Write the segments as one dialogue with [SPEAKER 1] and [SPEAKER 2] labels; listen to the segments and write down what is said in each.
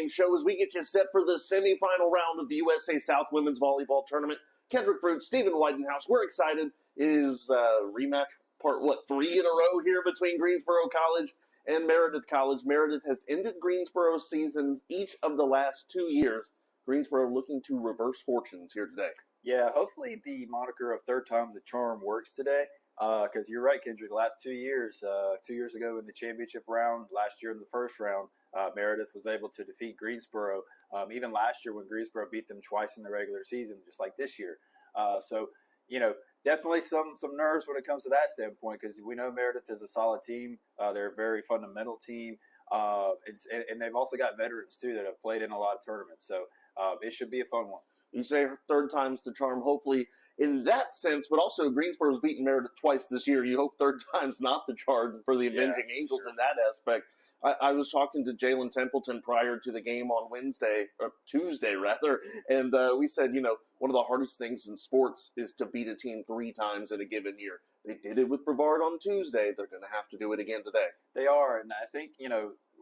[SPEAKER 1] show as we get you set for the semifinal round of the USA South Women's Volleyball Tournament. Kendrick Fruit, Stephen Whitenhouse, we're excited. It is rematch part, 3 in a row here between Greensboro College and Meredith College. Meredith has ended Greensboro's seasons each of the last 2 years. Greensboro looking to reverse fortunes here today.
[SPEAKER 2] Yeah, hopefully the moniker of third time's a charm works today. Because you're right, Kendrick. The last 2 years, 2 years ago in the championship round, last year in the first round, Meredith was able to defeat Greensboro. Even last year when Greensboro beat them twice in the regular season, just like this year. So, definitely some nerves when it comes to that standpoint, because we know Meredith is a solid team. They're a very fundamental team. And they've also got veterans, too, that have played in a lot of tournaments. So it should be a fun one.
[SPEAKER 1] You say third time's the charm, hopefully, in that sense, but also Greensboro's beaten Meredith twice this year. You hope third time's not the charm for the Avenging Angels in that aspect. I was talking to Jalen Templeton prior to the game on Tuesday, and we said, one of the hardest things in sports is to beat a team 3 times in a given year. They did it with Brevard on Tuesday. They're going to have to do it again today.
[SPEAKER 2] They are, and I think,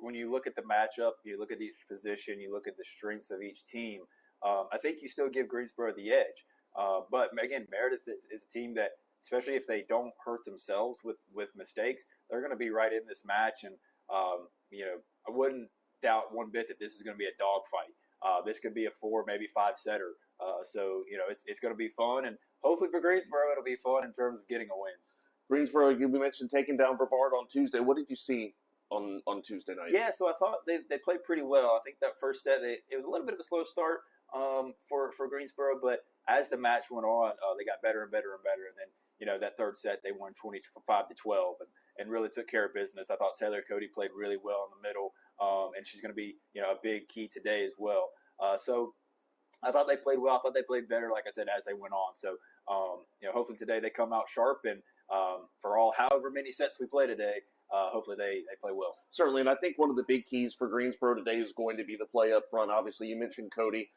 [SPEAKER 2] when you look at the matchup, you look at each position, you look at the strengths of each team, I think you still give Greensboro the edge. But again, Meredith is a team that, especially if they don't hurt themselves with mistakes, they're going to be right in this match. And, I wouldn't doubt one bit that this is going to be a dogfight. This could be a 4, maybe 5 setter. So, it's going to be fun. And hopefully for Greensboro, it'll be fun in terms of getting a win.
[SPEAKER 1] Greensboro, we mentioned taking down Brevard on Tuesday. What did you see on Tuesday night?
[SPEAKER 2] Yeah, so I thought they played pretty well. I think that first set, it was a little bit of a slow start for Greensboro, but as the match went on, they got better and better and better. And then, that third set, they won 25-12 and really took care of business. I thought Taylor Cody played really well in the middle, and she's going to be, a big key today as well. So I thought they played well. I thought they played better, like I said, as they went on. So, hopefully today they come out sharp, and for however many sets we play today, hopefully they play well.
[SPEAKER 1] Certainly, and I think one of the big keys for Greensboro today is going to be the play up front. Obviously, you mentioned Cody.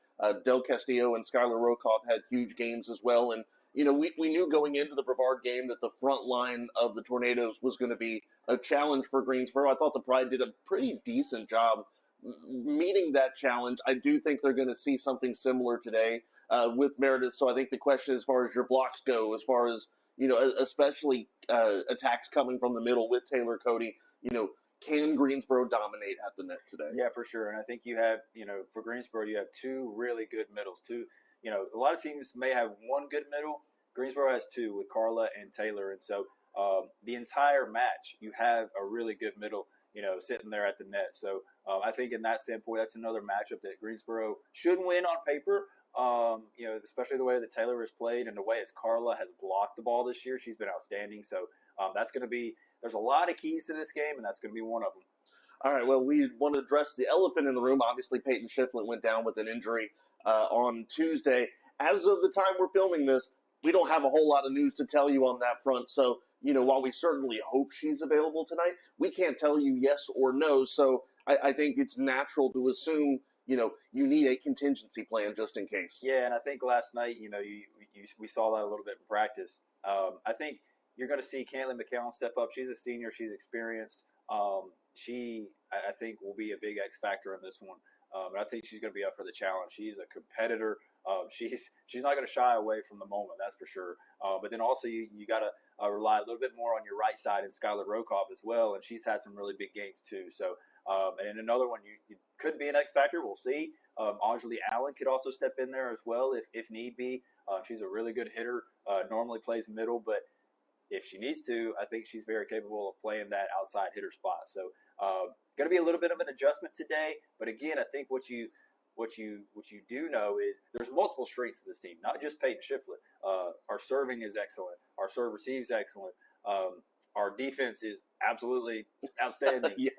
[SPEAKER 1] Del Castillo and Skylar Rokoff had huge games as well. And, we knew going into the Brevard game that the front line of the Tornadoes was going to be a challenge for Greensboro. I thought the Pride did a pretty decent job meeting that challenge. I do think they're going to see something similar today with Meredith. So I think the question as far as your blocks go, as far as, especially attacks coming from the middle with Taylor Cody, can Greensboro dominate at the net today?
[SPEAKER 2] Yeah, for sure. And I think you have, for Greensboro, you have 2 really good middles. A lot of teams may have 1 good middle. Greensboro has 2 with Carla and Taylor. And so the entire match, you have a really good middle, sitting there at the net. So I think in that standpoint, that's another matchup that Greensboro should win on paper. Especially the way that Taylor has played and the way as Carla has blocked the ball this year. She's been outstanding. So that's going to be – there's a lot of keys to this game, and that's going to be one of them.
[SPEAKER 1] All right, well, we want to address the elephant in the room. Obviously, Peyton Shiflett went down with an injury on Tuesday. As of the time we're filming this, we don't have a whole lot of news to tell you on that front. So, while we certainly hope she's available tonight, we can't tell you yes or no. So I think it's natural to assume – you need a contingency plan just in case.
[SPEAKER 2] Yeah, and I think last night, we saw that a little bit in practice. I think you're going to see Cantley McCown step up. She's a senior. She's experienced. She, I think, will be a big X factor in this one. And I think she's going to be up for the challenge. She's a competitor. She's not going to shy away from the moment, that's for sure. But then also you got to rely a little bit more on your right side and Skylar Rokoff as well, and she's had some really big games too. So, and another one you could be an X factor. We'll see. Anjali Allen could also step in there as well if need be. She's a really good hitter. Normally plays middle, but if she needs to, I think she's very capable of playing that outside hitter spot. So, going to be a little bit of an adjustment today. But again, I think what you do know is there's multiple strengths to this team, not just Peyton Shiflett. Our serving is excellent. Our serve receives excellent. Our defense is absolutely outstanding.
[SPEAKER 1] Yeah.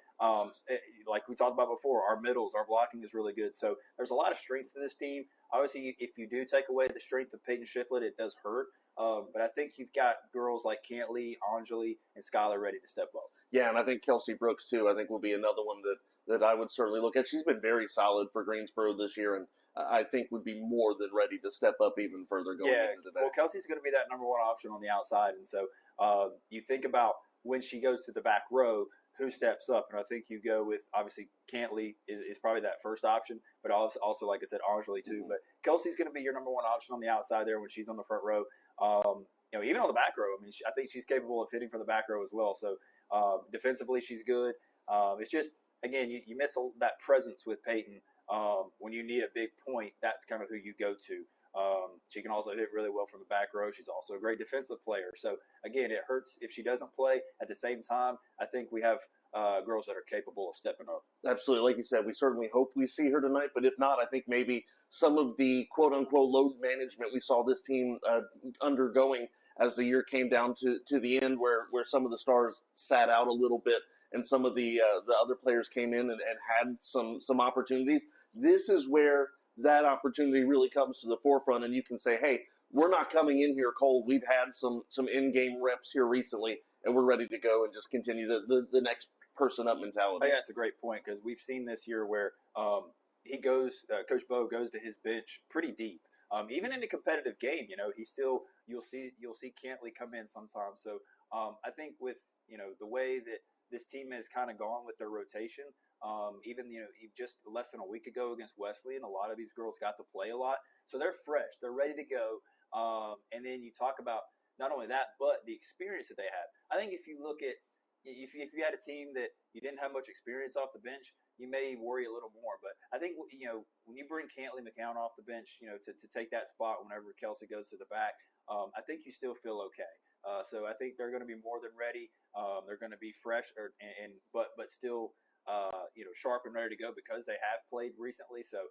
[SPEAKER 2] Like we talked about before, our middles, our blocking is really good. So there's a lot of strengths to this team. Obviously, if you do take away the strength of Peyton Shiflett, it does hurt. But I think you've got girls like Cantley, Anjali, and Skylar ready to step up.
[SPEAKER 1] Yeah, and I think Kelsey Brooks, too, I think will be another one that I would certainly look at. She's been very solid for Greensboro this year, and I think would be more than ready to step up even further going into the day.
[SPEAKER 2] Well, Kelsey's going to be that number 1 option on the outside. And so you think about when she goes to the back row, who steps up. And I think you go with, obviously, Cantley is probably that first option, but also, like I said, Angeli too. But Kelsey's going to be your number one option on the outside there when she's on the front row. Even on the back row, I mean, I think she's capable of hitting from the back row as well. So defensively, she's good. It's just, again, you miss that presence with Peyton. When you need a big point, that's kind of who you go to. She can also hit really well from the back row. She's also a great defensive player. So, again, it hurts if she doesn't play. At the same time, I think we have girls that are capable of stepping up.
[SPEAKER 1] Absolutely. Like you said, we certainly hope we see her tonight. But if not, I think maybe some of the quote-unquote load management we saw this team undergoing as the year came down to the end where some of the stars sat out a little bit and some of the other players came in and had some opportunities. This is where that opportunity really comes to the forefront, and you can say, hey, we're not coming in here cold. We've had some in-game reps here recently, and we're ready to go and just continue the next person up mentality.
[SPEAKER 2] I think that's a great point because we've seen this year where Coach Bo goes to his bench pretty deep. Even in a competitive game, you'll see Cantley come in sometimes. So I think with the way that this team has kind of gone with their rotation, even just less than a week ago against Wesleyan, a lot of these girls got to play a lot, so they're fresh, they're ready to go. And then you talk about not only that, but the experience that they have. I think if you look at if you had a team that you didn't have much experience off the bench, you may worry a little more. But I think when you bring Cantley McCown off the bench, to take that spot whenever Kelsey goes to the back, I think you still feel okay. So I think they're going to be more than ready. They're going to be fresh, but still sharp and ready to go because they have played recently. So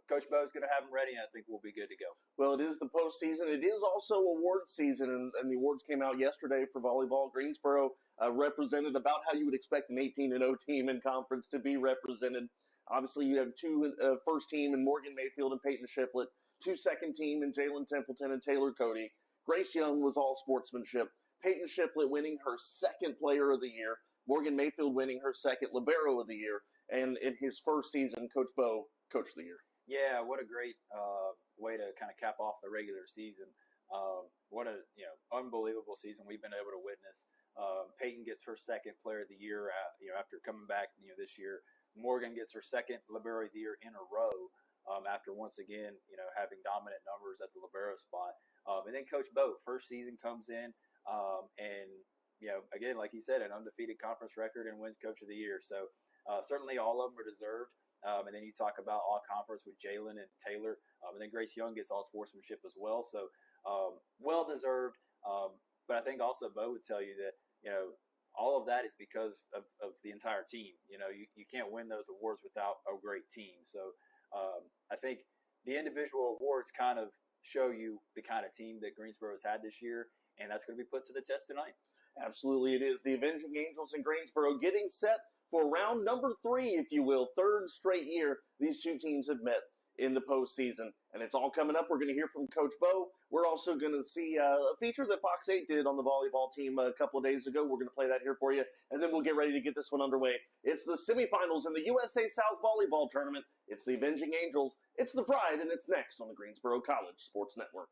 [SPEAKER 2] Coach Bo's going to have them ready, and I think we'll be good to go.
[SPEAKER 1] Well, it is the postseason. It is also awards season, and the awards came out yesterday for volleyball. Greensboro represented about how you would expect an 18-0 team in conference to be represented. Obviously, you have two first team in Morgan Mayfield and Peyton Shiflett, two second team in Jalen Templeton and Taylor Cody. Grace Young was all sportsmanship. Peyton Shiflett winning her second player of the year. Morgan Mayfield winning her second libero of the year. And in his first season, Coach Bo, Coach of the Year.
[SPEAKER 2] Yeah, what a great way to kind of cap off the regular season. What a unbelievable season we've been able to witness. Peyton gets her second player of the year after coming back this year. Morgan gets her second libero of the year in a row after once again having dominant numbers at the libero spot. And then Coach Bo, first season comes in and again, like you said, an undefeated conference record and wins Coach of the Year. So certainly all of them are deserved. And then you talk about all conference with Jalen and Taylor. And then Grace Young gets all sportsmanship as well. So well deserved. But I think also Bo would tell you that, all of that is because of the entire team. You can't win those awards without a great team. So I think the individual awards kind of show you the kind of team that Greensboro's had this year. And that's going to be put to the test tonight.
[SPEAKER 1] Absolutely it is. The Avenging Angels in Greensboro getting set for round number 3, if you will. Third straight year these two teams have met in the postseason. And it's all coming up. We're going to hear from Coach Bo. We're also going to see a feature that Fox 8 did on the volleyball team a couple of days ago. We're going to play that here for you. And then we'll get ready to get this one underway. It's the semifinals in the USA South Volleyball Tournament. It's the Avenging Angels. It's the Pride, and it's next on the Greensboro College Sports Network.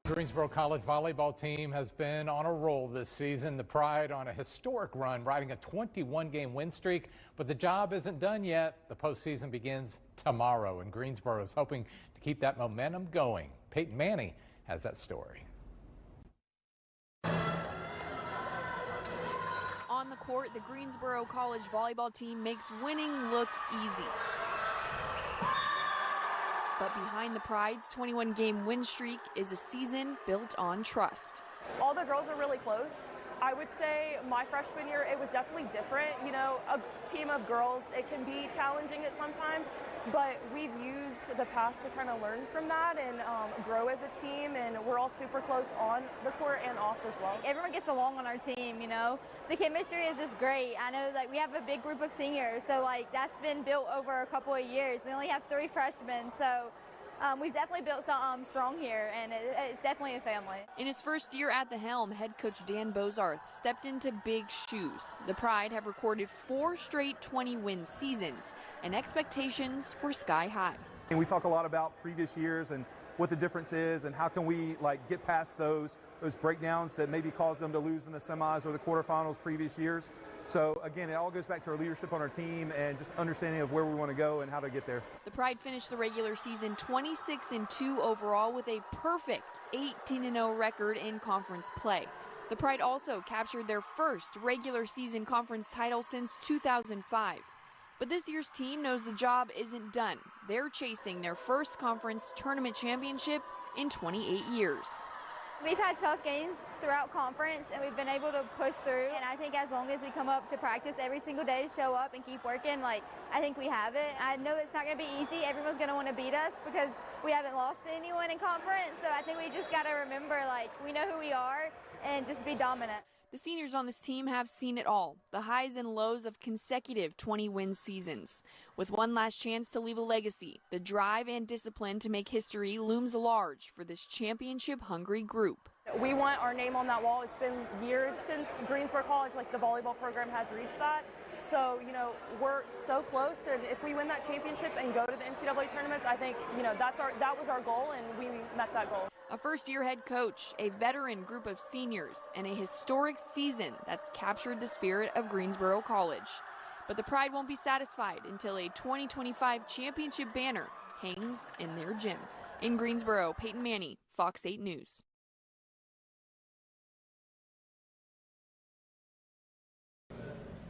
[SPEAKER 3] Greensboro College volleyball team has been on a roll this season. The Pride on a historic run, riding a 21-game win streak. But the job isn't done yet. The postseason begins tomorrow, and Greensboro is hoping to keep that momentum going. Peyton Manny has that story.
[SPEAKER 4] On the court, the Greensboro College volleyball team makes winning look easy. But behind the Pride's 21-game win streak is a season built on trust.
[SPEAKER 5] All the girls are really close. I would say my freshman year, it was definitely different. A team of girls, it can be challenging at sometimes, but we've used the past to kind of learn from that and grow as a team, and we're all super close on the court and off as well.
[SPEAKER 6] Everyone gets along on our team, The chemistry is just great. I know we have a big group of seniors, so that's been built over a couple of years. We only have 3 freshmen, so we've definitely built something strong here, and it's definitely a family.
[SPEAKER 4] In his first year at the helm, head coach Dan Bozarth stepped into big shoes. The Pride have recorded 4 straight 20-win seasons, and expectations were sky high.
[SPEAKER 7] And we talk a lot about previous years and what the difference is and how can we get past those breakdowns that maybe caused them to lose in the semis or the quarterfinals previous years. So again, it all goes back to our leadership on our team and just understanding of where we want to go and how to get there.
[SPEAKER 4] The Pride finished the regular season 26-2 overall with a perfect 18-0 record in conference play. The Pride also captured their first regular season conference title since 2005. But this year's team knows the job isn't done. They're chasing their first conference tournament championship in 28 years.
[SPEAKER 6] We've had tough games throughout conference, and we've been able to push through. And I think as long as we come up to practice every single day, show up and keep working, I think we have it. I know it's not going to be easy. Everyone's going to want to beat us because we haven't lost to anyone in conference. So I think we just got to remember, we know who we are and just be dominant.
[SPEAKER 4] The seniors on this team have seen it all, the highs and lows of consecutive 20-win seasons. With one last chance to leave a legacy, the drive and discipline to make history looms large for this championship-hungry group.
[SPEAKER 5] We want our name on that wall. It's been years since Greensboro College, the volleyball program, has reached that. So, we're so close, and if we win that championship and go to the NCAA tournaments, I think, that was our goal, and we met that goal.
[SPEAKER 4] A first-year head coach, a veteran group of seniors, and a historic season that's captured the spirit of Greensboro College. But the Pride won't be satisfied until a 2025 championship banner hangs in their gym. In Greensboro, Peyton Manny, Fox 8 News.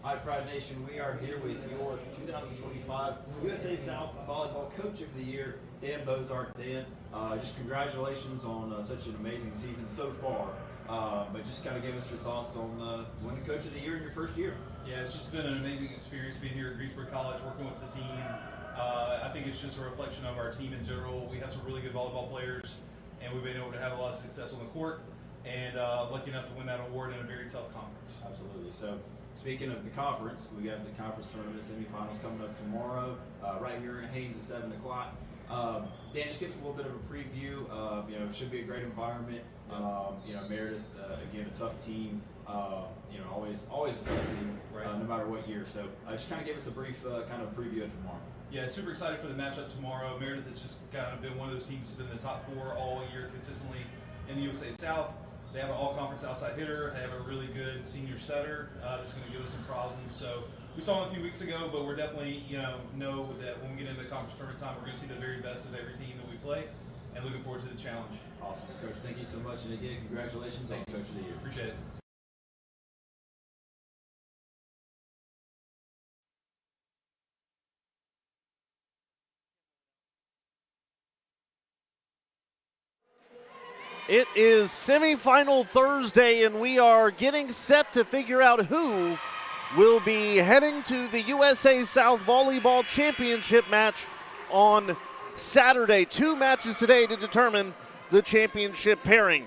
[SPEAKER 8] Hi, Pride Nation. We are here with your 2025 USA South Volleyball Coach of the Year, Dan Bozarth. Dan, just congratulations on such an amazing season so far. But just kind of give us your thoughts on winning Coach of the Year in your first year.
[SPEAKER 9] Yeah, it's just been an amazing experience being here at Greensboro College, working with the team. I think it's just a reflection of our team in general. We have some really good volleyball players, and we've been able to have a lot of success on the court, and lucky enough to win that award in a very tough conference.
[SPEAKER 8] Absolutely. So, speaking of the conference, we got the conference tournament semifinals coming up tomorrow, right here in Haynes at 7 o'clock. Dan, just give us a little bit of a preview. It should be a great environment. Meredith, again, a tough team. Always a tough team,
[SPEAKER 9] right.
[SPEAKER 8] No matter what year. So, just kind of give us a brief kind of preview of tomorrow.
[SPEAKER 9] Yeah, super excited for the matchup tomorrow. Meredith has just kind of been one of those teams that's been in the top 4 all year consistently in the USA South. They have an all-conference outside hitter. They have a really good senior setter that's going to give us some problems. So we saw them a few weeks ago, but we're definitely, know that when we get into conference tournament time, we're going to see the very best of every team that we play, and looking forward to the challenge.
[SPEAKER 8] Awesome. Coach, thank you so much. And again, congratulations on Coach of the Year.
[SPEAKER 9] Appreciate it.
[SPEAKER 1] It is semifinal Thursday, and we are getting set to figure out who will be heading to the USA South Volleyball Championship match on Saturday. 2 matches today to determine the championship pairing.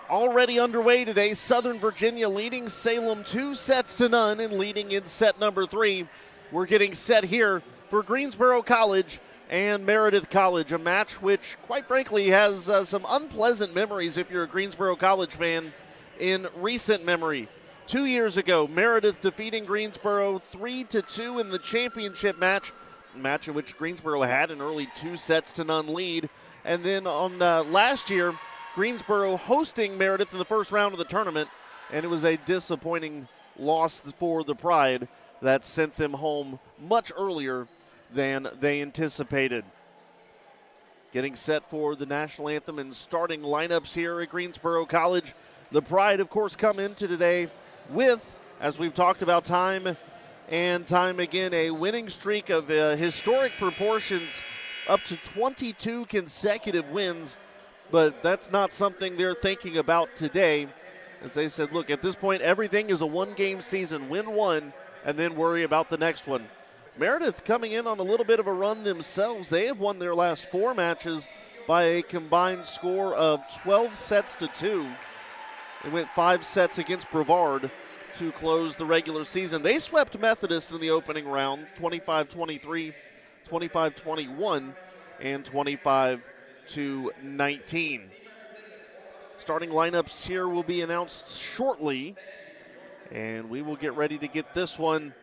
[SPEAKER 1] Already underway today, Southern Virginia leading Salem 2-0 and leading in set number 3. We're getting set here for Greensboro College and Meredith College, a match which, quite frankly, has some unpleasant memories if you're a Greensboro College fan in recent memory. 2 years ago, Meredith defeating Greensboro 3-2 in the championship match, a match in which Greensboro had an early 2-0 lead. And then on last year, Greensboro hosting Meredith in the first round of the tournament, and it was a disappointing loss for the Pride that sent them home much earlier than they anticipated. Getting set for the national anthem and starting lineups here at Greensboro College. The Pride, of course, come into today with, as we've talked about time and time again, a winning streak of historic proportions, up to 22 consecutive wins. But that's not something they're thinking about today. As they said, look, at this point, everything is a one-game season. Win one and then worry about the next one. Meredith coming in on a little bit of a run themselves. They have won their last 4 matches by a combined score of 12-2. They went 5 sets against Brevard to close the regular season. They swept Methodist in the opening round, 25-23, 25-21, and 25-19. Starting lineups here will be announced shortly, and we will get ready to get this one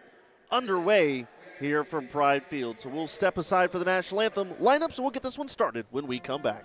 [SPEAKER 1] underway here from Pride Field. So we'll step aside for the national anthem lineups, and we'll get this one started when we come back.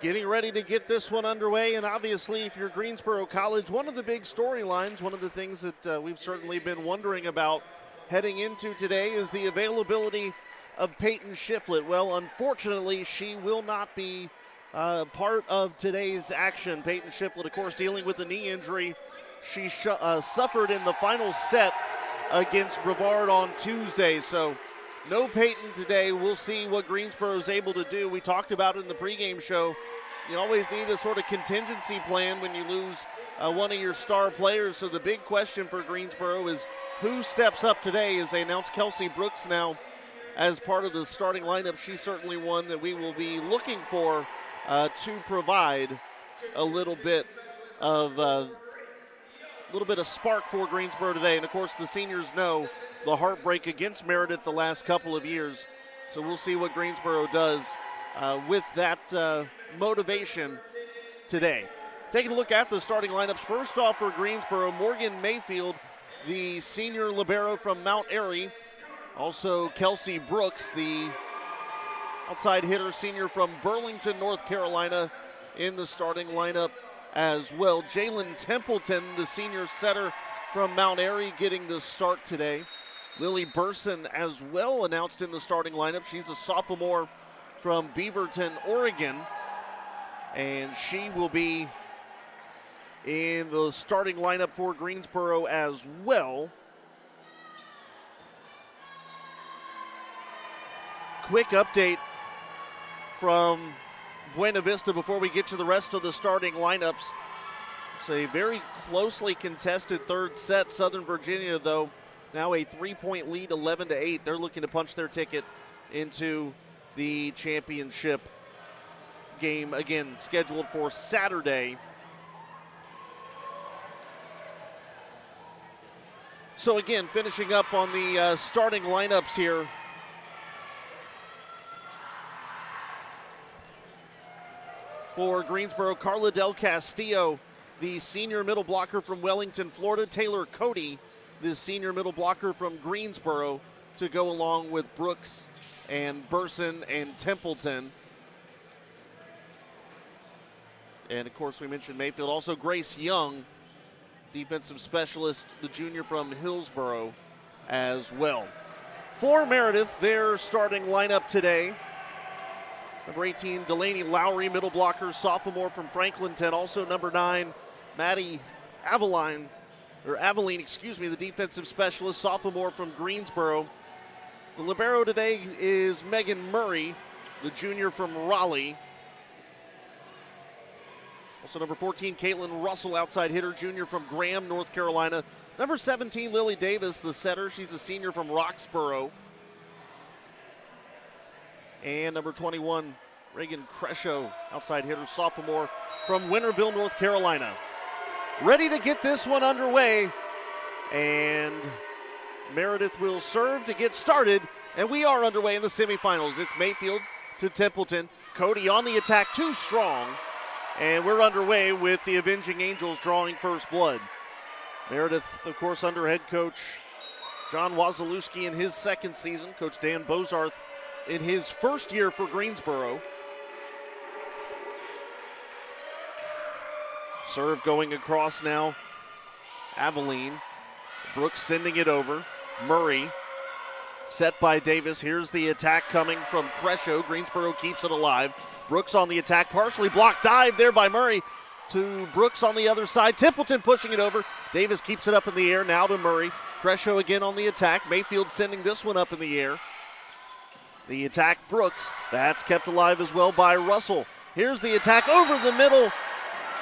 [SPEAKER 1] Getting ready to get this one underway, and obviously if you're Greensboro College, one of the big storylines, one of the things that we've certainly been wondering about heading into today is the availability of Peyton Shiflett. Well, unfortunately, she will not be part of today's action. Peyton Shiflett, of course, dealing with a knee injury. She suffered in the final set against Brevard on Tuesday, so no Peyton today. We'll see what Greensboro is able to do. We talked about it in the pregame show. You always need a sort of contingency plan when you lose one of your star players. So the big question for Greensboro is who steps up today as they announce Kelsey Brooks now as part of the starting lineup. She's certainly one that we will be looking for to provide a little bit of spark for Greensboro today. And, of course, the seniors know the heartbreak against Meredith the last couple of years. So we'll see what Greensboro does with that motivation today. Taking a look at the starting lineups. First off for Greensboro, Morgan Mayfield, the senior libero from Mount Airy. Also Kelsey Brooks, the outside hitter senior from Burlington, North Carolina, in the starting lineup as well. Jalen Templeton, the senior setter from Mount Airy, getting the start today. Lily Burson as well announced in the starting lineup. She's a sophomore from Beaverton, Oregon, and she will be in the starting lineup for Greensboro as well. Quick update from Buena Vista before we get to the rest of the starting lineups. It's a very closely contested third set. Southern Virginia, though, now a 3-point lead, 11-8. They're looking to punch their ticket into the championship game, again, scheduled for Saturday. So, again, finishing up on the starting lineups here. For Greensboro, Carla Del Castillo, the senior middle blocker from Wellington, Florida. Taylor Cody, the senior middle blocker from Greensboro, to go along with Brooks and Burson and Templeton. And, of course, we mentioned Mayfield. Also, Grace Young, defensive specialist, the junior from Hillsboro as well. For Meredith, their starting lineup today. Number 18, Delaney Lowry, middle blocker, sophomore from Franklinton. Also number 9, Maddie Aveline, the defensive specialist, sophomore from Greensboro. The libero today is Megan Murray, the junior from Raleigh. Also number 14, Caitlin Russell, outside hitter, junior from Graham, North Carolina. Number 17, Lily Davis, the setter. She's a senior from Roxboro. And number 21, Reagan Crescio, outside hitter, sophomore from Winterville, North Carolina. Ready to get this one underway. And Meredith will serve to get started. And we are underway in the semifinals. It's Mayfield to Templeton. Cody on the attack, too strong. And we're underway with the Avenging Angels drawing first blood. Meredith, of course, under head coach John Wazalewski in his second season. Coach Dan Bozarth in his first year for Greensboro. Serve going across now. Aveline. Brooks sending it over. Murray set by Davis. Here's the attack coming from Crescio. Greensboro keeps it alive. Brooks on the attack, partially blocked. Dive there by Murray to Brooks on the other side. Templeton pushing it over. Davis keeps it up in the air. Now to Murray. Crescio again on the attack. Mayfield sending this one up in the air. The attack, Brooks. That's kept alive as well by Russell. Here's the attack over the middle.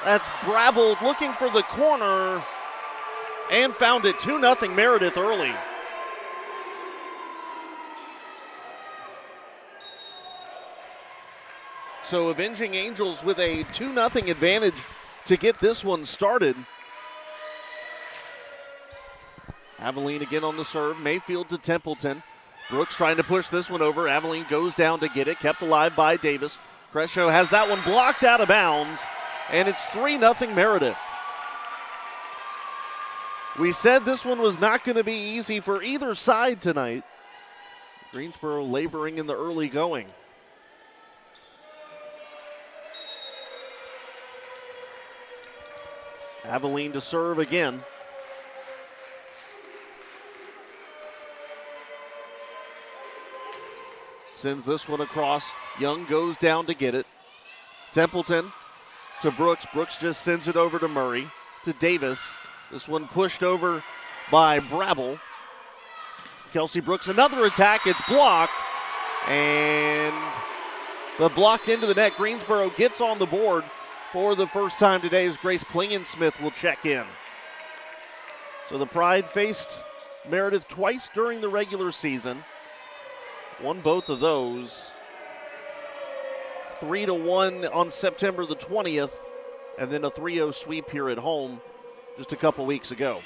[SPEAKER 1] That's Brabble looking for the corner and found it. 2-0 Meredith early. So Avenging Angels with a 2-0 advantage to get this one started. Aveline again on the serve. Mayfield to Templeton. Brooks trying to push this one over. Aveline goes down to get it. Kept alive by Davis. Crescio has that one blocked out of bounds. And it's 3-0 Meredith. We said this one was not going to be easy for either side tonight. Greensboro laboring in the early going. Aveline to serve again. Sends this one across. Young goes down to get it. Templeton to Brooks. Brooks just sends it over to Murray. To Davis. This one pushed over by Brabble. Kelsey Brooks, another attack. It's blocked. But blocked into the net. Greensboro gets on the board for the first time today as Grace Klingensmith will check in. So the Pride faced Meredith twice during the regular season. Won both of those. 3-1 on September the 20th. And then a 3-0 sweep here at home just a couple weeks ago.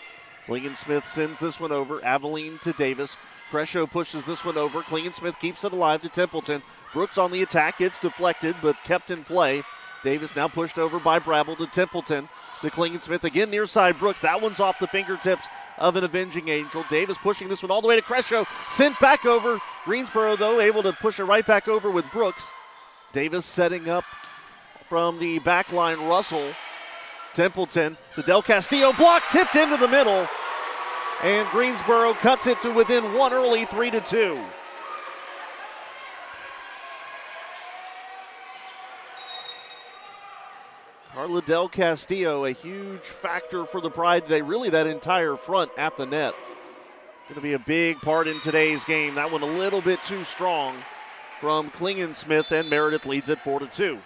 [SPEAKER 1] Klingensmith sends this one over. Aveline to Davis. Crescio pushes this one over. Klingensmith keeps it alive to Templeton. Brooks on the attack. It's deflected but kept in play. Davis now pushed over by Brabble to Templeton. To Klingensmith again near side Brooks. That one's off the fingertips of an Avenging Angel. Davis pushing this one all the way to Crescio. Sent back over. Greensboro, though, able to push it right back over with Brooks. Davis setting up from the back line. Russell. Templeton. The Del Castillo block tipped into the middle. And Greensboro cuts it to within one early, 3-2. Carla Del Castillo, a huge factor for the Pride today. Really, that entire front at the net. Going to be a big part in today's game. That one a little bit too strong from Klingensmith, and Meredith leads it 4-2.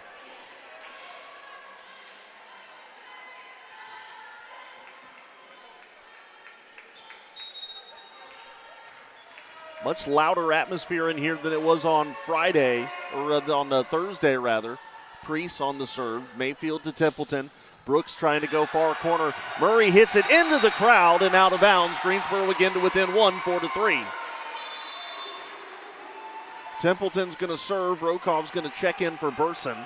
[SPEAKER 1] Much louder atmosphere in here than it was on Friday, or on Thursday rather. Priest on the serve. Mayfield to Templeton. Brooks trying to go far corner. Murray hits it into the crowd and out of bounds. Greensboro again to within one, 4-3. Templeton's going to serve. Rokov's going to check in for Burson.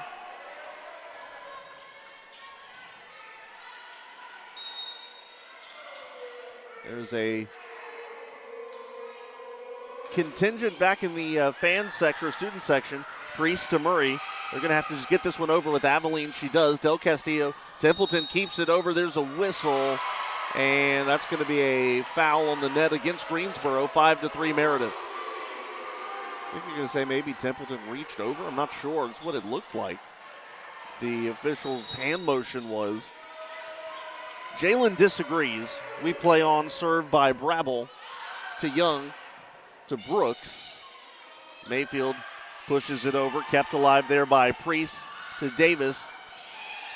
[SPEAKER 1] There's a contingent back in the fan section or student section. Priest to Murray. They're going to have to just get this one over with Aveline. She does. Del Castillo. Templeton keeps it over. There's a whistle. And that's going to be a foul on the net against Greensboro. 5-3 Meredith. I think you're going to say maybe Templeton reached over. I'm not sure. It's what it looked like. The official's hand motion was. Jalen disagrees. We play on, served by Brabble to Young to Brooks. Mayfield pushes it over, kept alive there by Priest to Davis.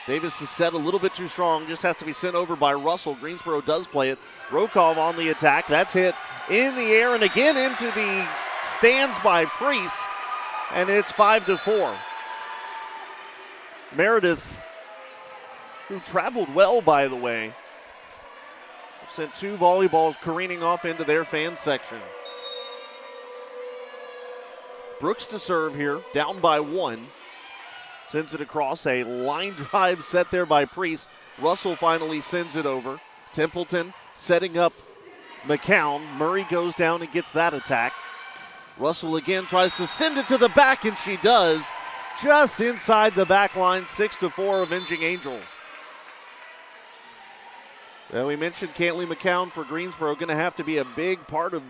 [SPEAKER 1] Davis is set a little bit too strong, just has to be sent over by Russell. Greensboro does play it. Rokov on the attack. That's hit in the air and again into the stands by Priest. and it's 5-4. Meredith, who traveled well, by the way, sent 2 volleyballs careening off into their fan section. Brooks to serve here, down by 1. Sends it across, a line drive set there by Priest. Russell finally sends it over. Templeton setting up McCown. Murray goes down and gets that attack. Russell again tries to send it to the back, and she does. Just inside the back line, 6-4, Avenging Angels. Well, we mentioned Cantley McCown for Greensboro, going to have to be a big part of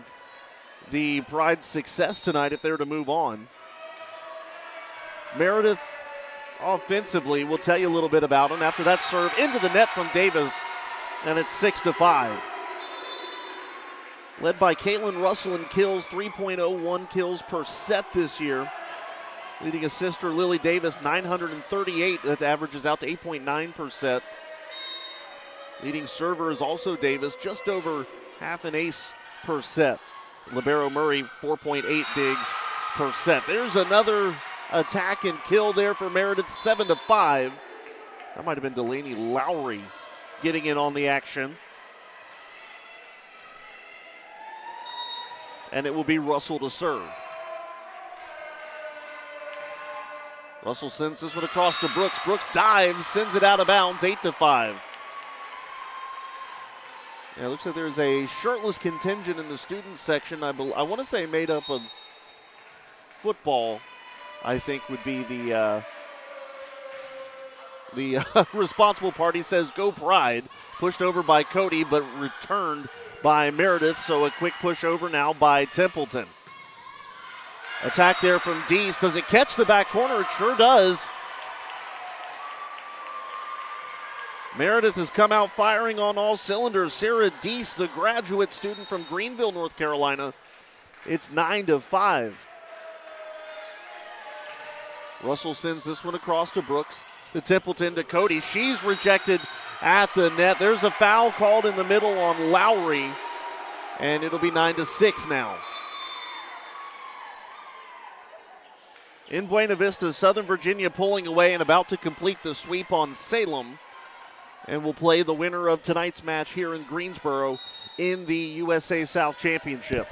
[SPEAKER 1] the Pride's success tonight if they're to move on. Meredith, offensively, we'll tell you a little bit about him after that serve into the net from Davis, and it's 6-5. Led by Caitlin Russell in kills, 3.01 kills per set this year. Leading a sister, Lily Davis, 938. That averages out to 8.9 per set. Leading server is also Davis, just over half an ace per set. Libero Murray, 4.8 digs per set. There's another attack and kill there for Meredith, 7-5. That might have been Delaney Lowry getting in on the action. And it will be Russell to serve. Russell sends this one across to Brooks. Brooks dives, sends it out of bounds, 8-5. Yeah, it looks like there's a shirtless contingent in the student section. I want to say made up of football, I think would be the responsible party. Says go Pride. Pushed over by Cody, but returned by Meredith, so a quick push over now by Templeton. Attack there from Deese. Does it catch the back corner? It sure does. Meredith has come out firing on all cylinders. Sarah Deese, the graduate student from Greenville, North Carolina. It's 9-5. Russell sends this one across to Brooks. To Templeton, to Cody. She's rejected at the net. There's a foul called in the middle on Lowry, and it'll be 9-6 now. In Buena Vista, Southern Virginia pulling away and about to complete the sweep on Salem. And we'll play the winner of tonight's match here in Greensboro in the USA South Championship.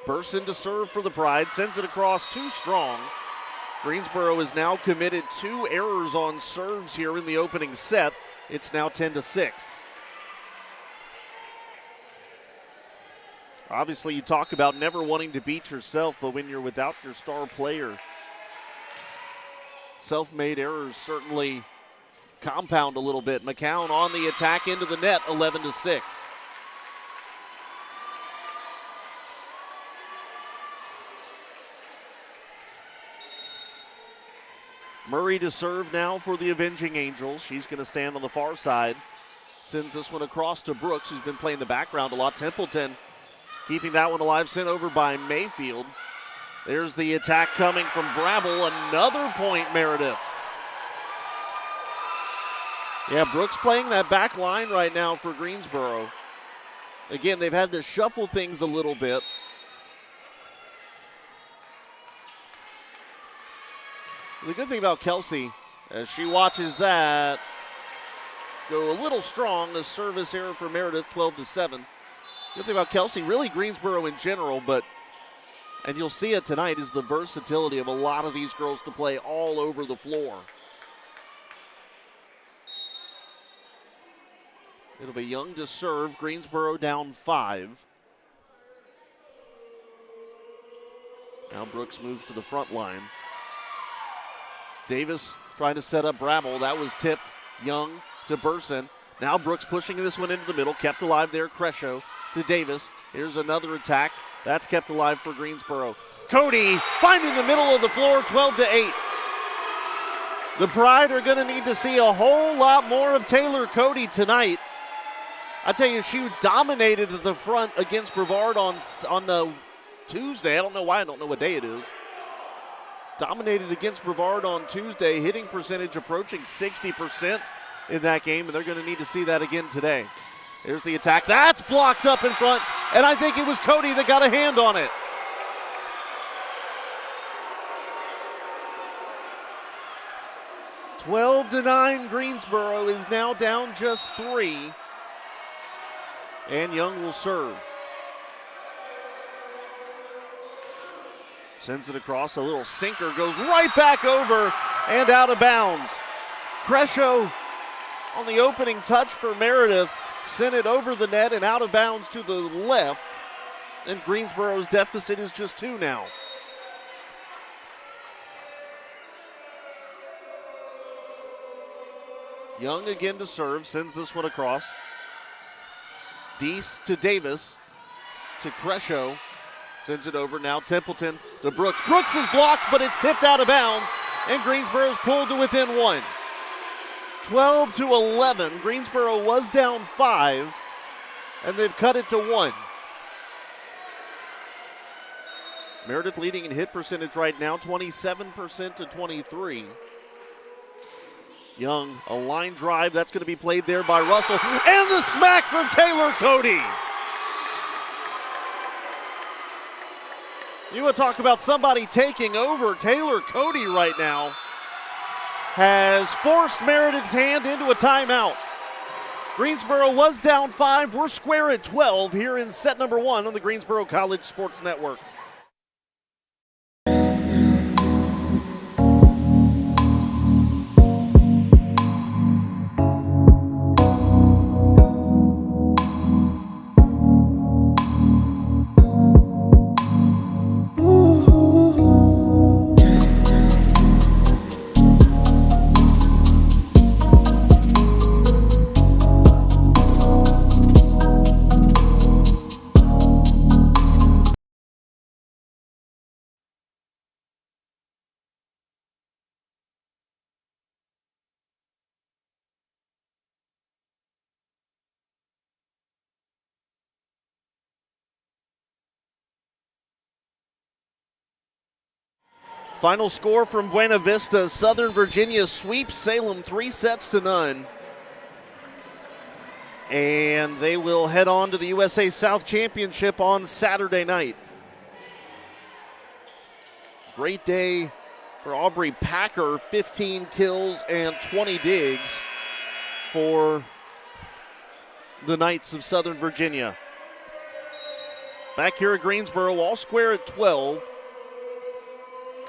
[SPEAKER 1] Burson to serve for the Pride, sends it across too strong. Greensboro has now committed 2 errors on serves here in the opening set. It's now 10-6. Obviously, you talk about never wanting to beat yourself, but when you're without your star player, self-made errors certainly compound a little bit. McCown on the attack into the net, 11-6. Murray to serve now for the Avenging Angels. She's going to stand on the far side. Sends this one across to Brooks, who's been playing the background a lot. Templeton keeping that one alive, sent over by Mayfield. There's the attack coming from Brabble. Another point, Meredith. Yeah, Brooks playing that back line right now for Greensboro. Again, they've had to shuffle things a little bit. The good thing about Kelsey, as she watches that go a little strong, a service error for Meredith, 12-7. Good thing about Kelsey, really Greensboro in general, but, and you'll see it tonight, is the versatility of a lot of these girls to play all over the floor. It'll be Young to serve, Greensboro down 5. Now Brooks moves to the front line. Davis trying to set up Brabble. That was tipped. Young to Burson. Now Brooks pushing this one into the middle. Kept alive there. Crescio to Davis. Here's another attack. That's kept alive for Greensboro. Cody finding the middle of the floor, 12-8. The Pride are going to need to see a whole lot more of Taylor Cody tonight. I tell you, she dominated at the front against Brevard on the Tuesday. I don't know why. I don't know what day it is. Dominated against Brevard on Tuesday, hitting percentage approaching 60% in that game, and they're going to need to see that again today. There's the attack. That's blocked up in front, and I think it was Cody that got a hand on it. (12-9), Greensboro is now down just 3. And Young will serve. Sends it across, a little sinker, goes right back over and out of bounds. Crescio on the opening touch for Meredith sent it over the net and out of bounds to the left. And Greensboro's deficit is just 2 now. Young again to serve, sends this one across. Deese to Davis, to Crescio, sends it over. Now Templeton to Brooks. Brooks is blocked, but it's tipped out of bounds, and Greensboro's pulled to within 1. 12-11. Greensboro was down 5, and they've cut it to 1. Meredith leading in hit percentage right now, 27% to 23. Young, a line drive, that's going to be played there by Russell, and the smack from Taylor Cody. You want to talk about somebody taking over. Taylor Cody right now has forced Meredith's hand into a timeout. Greensboro was down 5. We're square at 12 here in set number 1 on the Greensboro College Sports Network. Final score from Buena Vista. Southern Virginia sweeps Salem 3-0. And they will head on to the USA South Championship on Saturday night. Great day for Aubrey Packer, 15 kills and 20 digs for the Knights of Southern Virginia. Back here at Greensboro, all square at 12.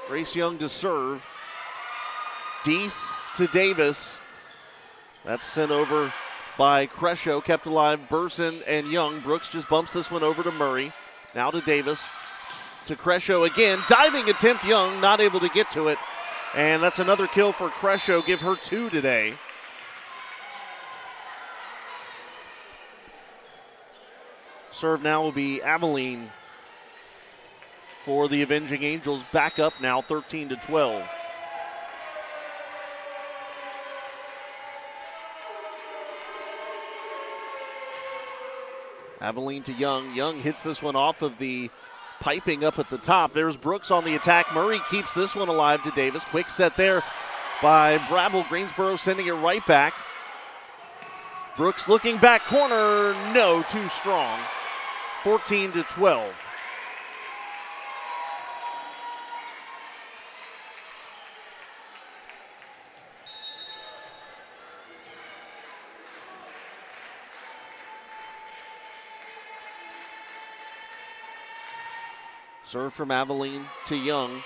[SPEAKER 1] Grace Young to serve. Deese to Davis. That's sent over by Crescio, kept alive Burson and Young. Brooks just bumps this one over to Murray. Now to Davis. To Crescio again. Diving attempt, Young, not able to get to it. And that's another kill for Crescio. Give her 2 today. Serve now will be Aveline for the Avenging Angels, back up now 13-12. Aveline to Young. Young hits this one off of the piping up at the top. There's Brooks on the attack. Murray keeps this one alive to Davis. Quick set there by Brabble. Greensboro sending it right back. Brooks looking back corner. No, too strong. 14-12. Serve from Aveline to Young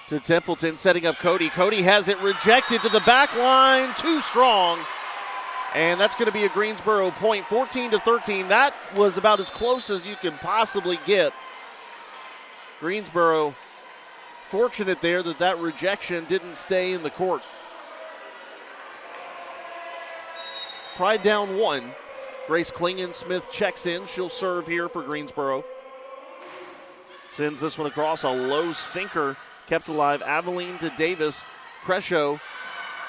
[SPEAKER 1] to Templeton, setting up Cody. Cody has it rejected to the back line, too strong. And that's going to be a Greensboro point, 14-13. That was about as close as you can possibly get. Greensboro fortunate there that rejection didn't stay in the court. Pride down 1. Grace Klingen-Smith checks in. She'll serve here for Greensboro. Sends this one across, a low sinker, kept alive. Aveline to Davis. Crescio.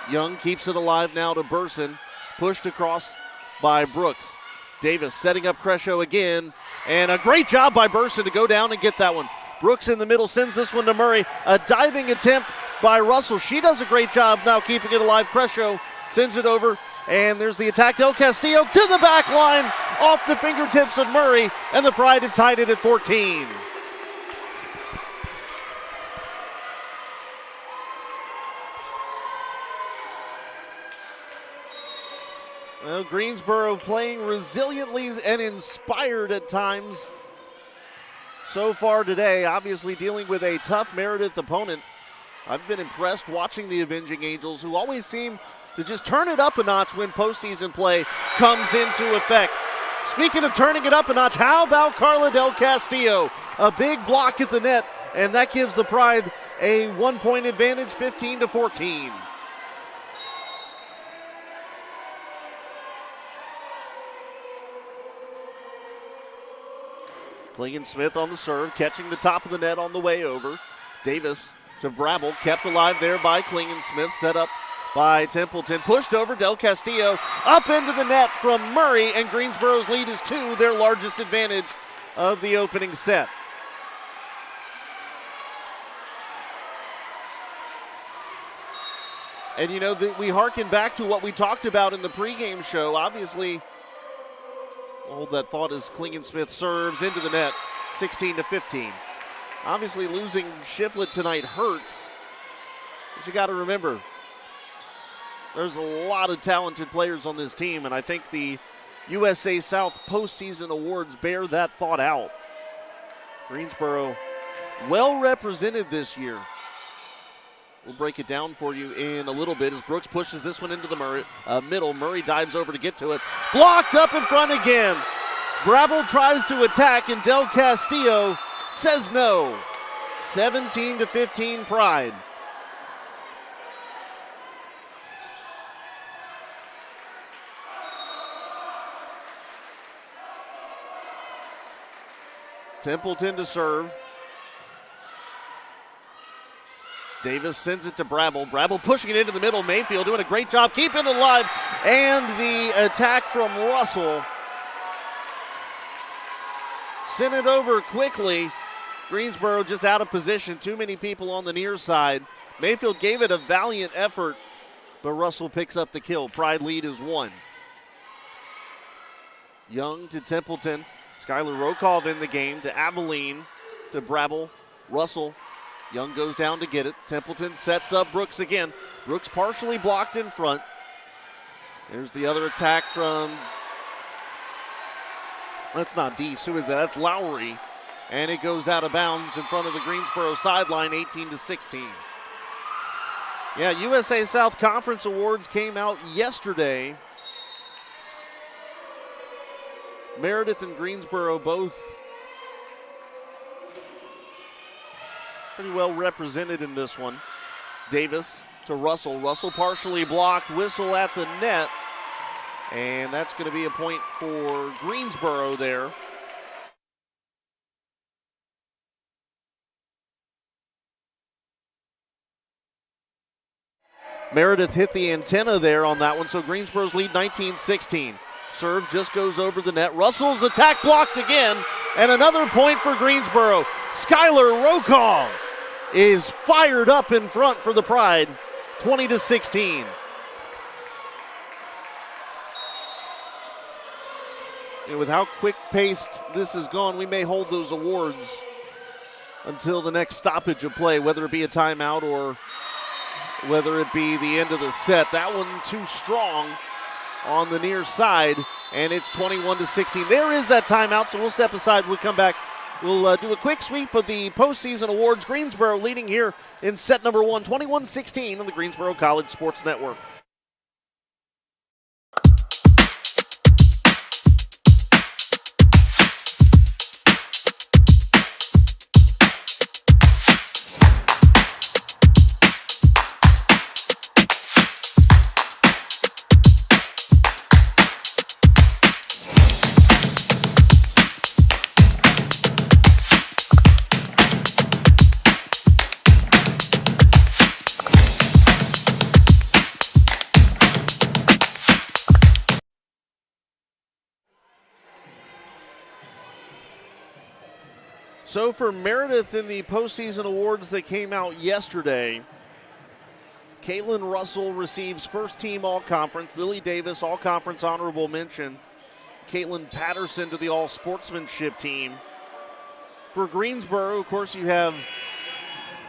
[SPEAKER 1] Young keeps it alive now to Burson. Pushed across by Brooks. Davis setting up Crescio again. And a great job by Burson to go down and get that one. Brooks in the middle sends this one to Murray. A diving attempt by Russell. She does a great job now keeping it alive. Crescio sends it over. And there's the attack. Del Castillo to the back line. off the fingertips of Murray, and the Pride have tied it at 14. Well, Greensboro playing resiliently and inspired at times so far today. Obviously dealing with a tough Meredith opponent. I've been impressed watching the Avenging Angels, who always seem to just turn it up a notch when postseason play comes into effect. Speaking of turning it up a notch, how about Carla Del Castillo? A big block at the net, and that gives the Pride a 1-point advantage, 15-14. Klingon-Smith on the serve, catching the top of the net on the way over. Davis to Brabble, kept alive there by Klingon-Smith, set up by Templeton, pushed over. Del Castillo up into the net from Murray, and Greensboro's lead is 2, their largest advantage of the opening set. And you know, we harken back to what we talked about in the pregame show. Obviously, hold that thought as Klingon-Smith serves into the net, 16-15. Obviously, losing Shiflett tonight hurts, but you got to remember, there's a lot of talented players on this team, and I think the USA South postseason awards bear that thought out. Greensboro well represented this year. We'll break it down for you in a little bit as Brooks pushes this one into the middle. Murray dives over to get to it. Blocked up in front again. Brabble tries to attack, and Del Castillo says no. 17-15 Pride. Templeton to serve. Davis sends it to Brabble. Brabble pushing it into the middle. Mayfield doing a great job keeping it alive. And the attack from Russell. Sent it over quickly. Greensboro just out of position. Too many people on the near side. Mayfield gave it a valiant effort, but Russell picks up the kill. Pride lead is 1. Young to Templeton. Skylar Rokov in the game to Aveline, to Brabble. Russell. Young goes down to get it. Templeton sets up Brooks again. Brooks partially blocked in front. There's the other attack from, that's not Deese. Who is that? That's Lowry. And it goes out of bounds in front of the Greensboro sideline, 18-16. Yeah, USA South Conference Awards came out yesterday. Meredith and Greensboro both pretty well represented in this one. Davis to Russell. Russell partially blocked, whistle at the net. And that's going to be a point for Greensboro there. Meredith hit the antenna there on that one, so Greensboro's lead 19-16. Serve just goes over the net. Russell's attack blocked again, and another point for Greensboro. Skylar Rokov is fired up in front for the Pride, 20-16. And with how quick-paced this has gone, we may hold those awards until the next stoppage of play, whether it be a timeout or whether it be the end of the set. That one too strong on the near side, and it's 21-16. There is that timeout, so we'll step aside. We'll come back. We'll do a quick sweep of the postseason awards. Greensboro leading here in set number 1, 21-16 on the Greensboro College Sports Network. So for Meredith in the postseason awards that came out yesterday, Caitlin Russell receives first team all-conference. Lily Davis, all-conference honorable mention. Caitlin Patterson to the all-sportsmanship team. For Greensboro, of course, you have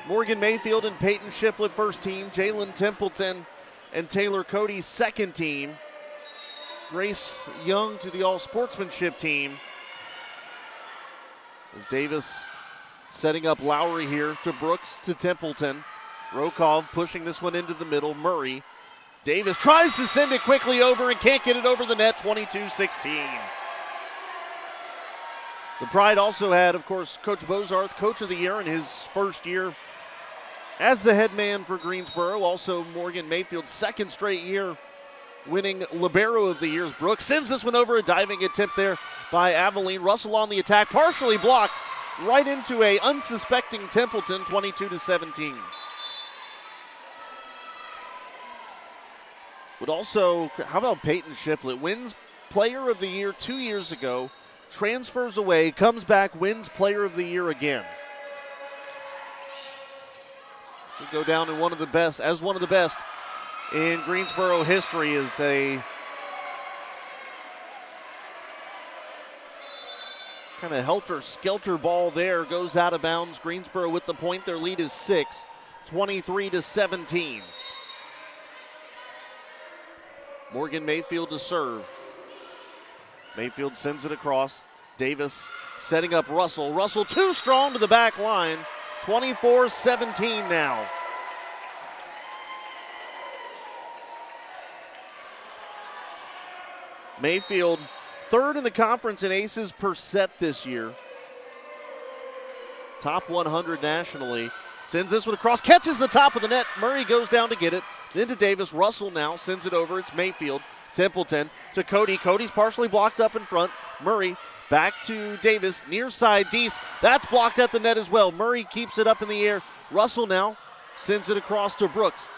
[SPEAKER 1] Morgan Mayfield and Peyton Shiflett first team, Jalen Templeton and Taylor Cody second team, Grace Young to the all-sportsmanship team. As Davis setting up Lowry here to Brooks to Templeton. Rokov pushing this one into the middle. Murray. Davis tries to send it quickly over and can't get it over the net, 22-16. The Pride also had, of course, Coach Bozarth, Coach of the Year in his first year as the head man for Greensboro. Also Morgan Mayfield, second straight year winning Libero of the Year's Brooks. Sends this one over, a diving attempt there by Aveline. Russell on the attack, partially blocked right into a unsuspecting Templeton, 22-17. But also, how about Peyton Shiflett? Wins Player of the Year 2 years ago, transfers away, comes back, wins Player of the Year again. Should go down in one of the best in Greensboro history. Is a kind of helter-skelter ball there, goes out of bounds. Greensboro with the point. Their lead is 6, 23-17. Morgan Mayfield to serve. Mayfield sends it across. Davis setting up Russell. Russell too strong to the back line. 24-17 now. Mayfield third in the conference in aces per set this year. Top 100 nationally. Sends this one across, catches the top of the net. Murray goes down to get it. Then to Davis. Russell now sends it over. It's Mayfield. Templeton to Cody. Cody's partially blocked up in front. Murray back to Davis. Near side, Deese. That's blocked at the net as well. Murray keeps it up in the air. Russell now sends it across to Brooks.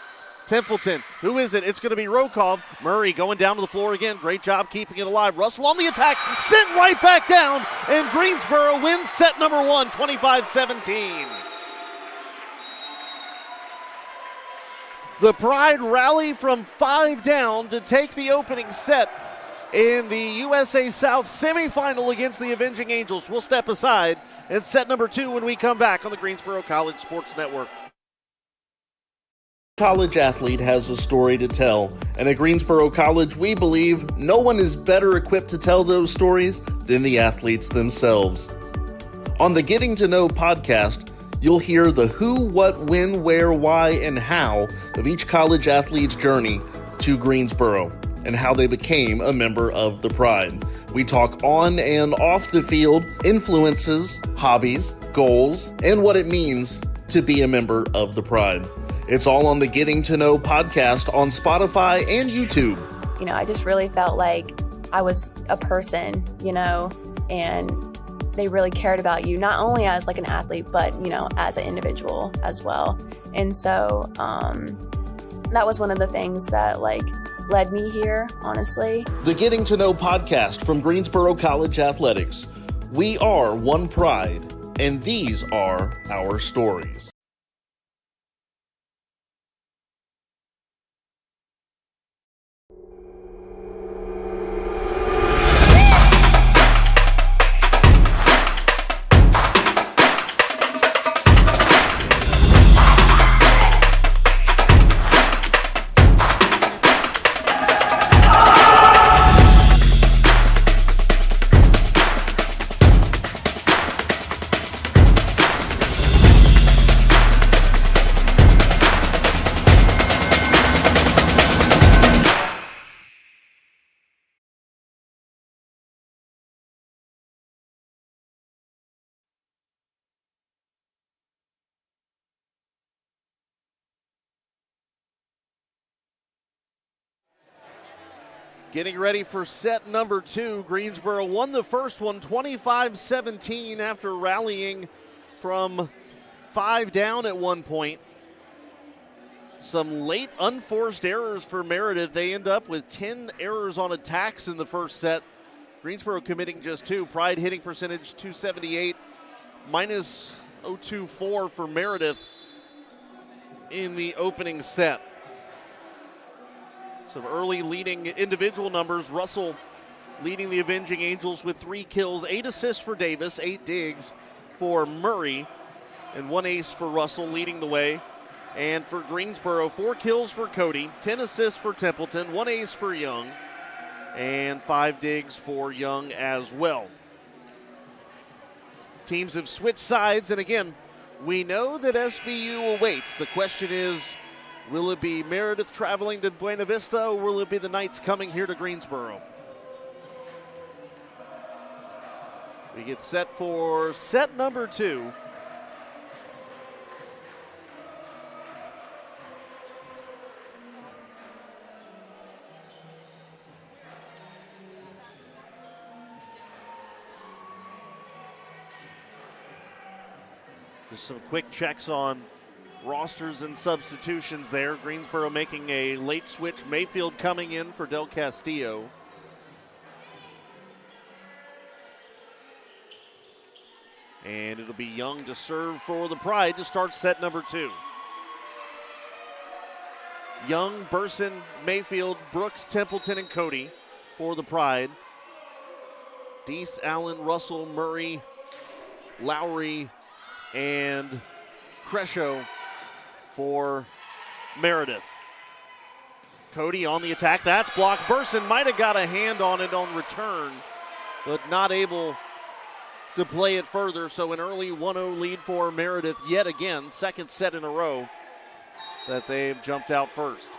[SPEAKER 1] Templeton. Who is it? It's going to be Rokov. Murray going down to the floor again. Great job keeping it alive. Russell on the attack. Sent right back down. And Greensboro wins set number 1, 25-17. The Pride rally from 5 down to take the opening set in the USA South semifinal against the Avenging Angels. We'll step aside and set number 2 when we come back on the Greensboro College Sports Network. College athlete has a story to tell, and at Greensboro College, we believe no one is better equipped to tell those stories than the athletes themselves. On the Getting to Know podcast, you'll hear the who, what, when, where, why, and how of each college athlete's journey to Greensboro and how they became a member of the Pride. We talk on and off the field, influences, hobbies, goals, and what it means to be a member of the Pride. It's all on the Getting to Know podcast on Spotify and YouTube.
[SPEAKER 10] You know, I just really felt like I was a person, you know, and they really cared about you, not only as like an athlete, but, you know, as an individual as well. And so that was one of the things that like led me here, honestly.
[SPEAKER 1] The Getting to Know podcast from Greensboro College Athletics. We are one Pride, and these are our stories. Getting ready for set number 2. Greensboro won the first one 25-17 after rallying from 5 down at one point. Some late unforced errors for Meredith. They end up with 10 errors on attacks in the first set. Greensboro committing just 2. Pride hitting percentage 278, minus 024 for Meredith in the opening set. Some early leading individual numbers. Russell leading the Avenging Angels with 3 kills, 8 assists for Davis, 8 digs for Murray, and 1 ace for Russell leading the way. And for Greensboro, 4 kills for Cody, 10 assists for Templeton, 1 ace for Young, and 5 digs for Young as well. Teams have switched sides, and again, we know that SVU awaits. The question is, will it be Meredith traveling to Buena Vista, or will it be the Knights coming here to Greensboro? We get set for set number 2. Just some quick checks on rosters and substitutions there. Greensboro making a late switch. Mayfield coming in for Del Castillo. And it'll be Young to serve for the Pride to start set number 2. Young, Burson, Mayfield, Brooks, Templeton, and Cody for the Pride. Deese, Allen, Russell, Murray, Lowry, and Crescio for Meredith. Cody on the attack. That's blocked. Burson might have got a hand on it on return, but not able to play it further. So an early 1-0 lead for Meredith yet again. Second set in a row that they've jumped out first.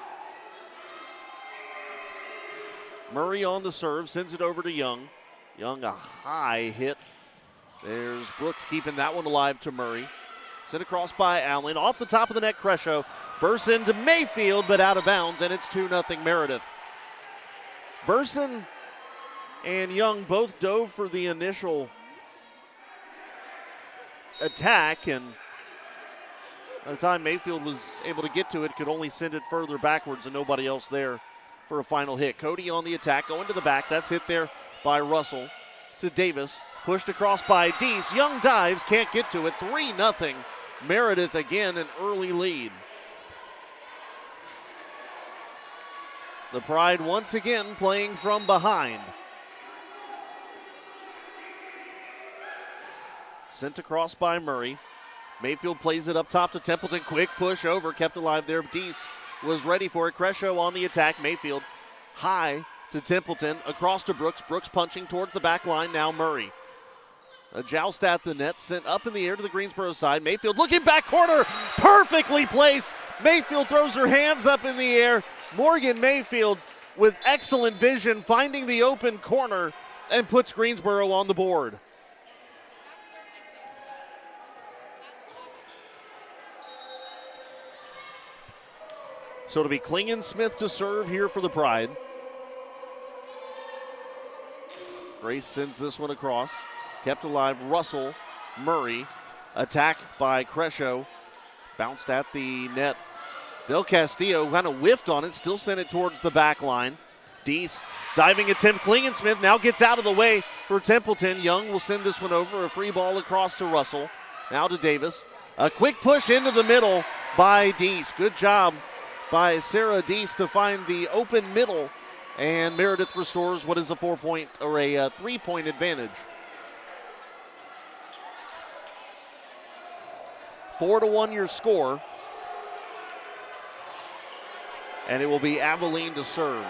[SPEAKER 1] Murray on the serve. Sends it over to Young. Young, a high hit. There's Brooks keeping that one alive to Murray. Sent across by Allen. Off the top of the net, Crescio. Bursts into Mayfield, but out of bounds, and it's 2-0 Meredith. Burson and Young both dove for the initial attack, and by the time Mayfield was able to get to it, could only send it further backwards and nobody else there for a final hit. Cody on the attack, going to the back. That's hit there by Russell to Davis. Pushed across by Deese. Young dives, can't get to it. 3-0. Meredith again, an early lead. The Pride once again playing from behind. Sent across by Murray. Mayfield plays it up top to Templeton. Quick push over, kept alive there. Deese was ready for it. Crescio on the attack. Mayfield high to Templeton. Across to Brooks. Brooks punching towards the back line. Now Murray. A joust at the net, sent up in the air to the Greensboro side. Mayfield looking back corner, perfectly placed. Mayfield throws her hands up in the air. Morgan Mayfield with excellent vision, finding the open corner and puts Greensboro on the board. So it'll be Klingensmith to serve here for the Pride. Grace sends this one across. Kept alive, Russell, Murray. Attack by Crescio. Bounced at the net. Del Castillo kind of whiffed on it, still sent it towards the back line. Deese diving attempt. Klingensmith now gets out of the way for Templeton. Young will send this one over. A free ball across to Russell. Now to Davis. A quick push into the middle by Deese. Good job by Sarah Deese to find the open middle. And Meredith restores what is a 4-point or a 3-point advantage. 4-1 your score. And it will be Abilene to serve.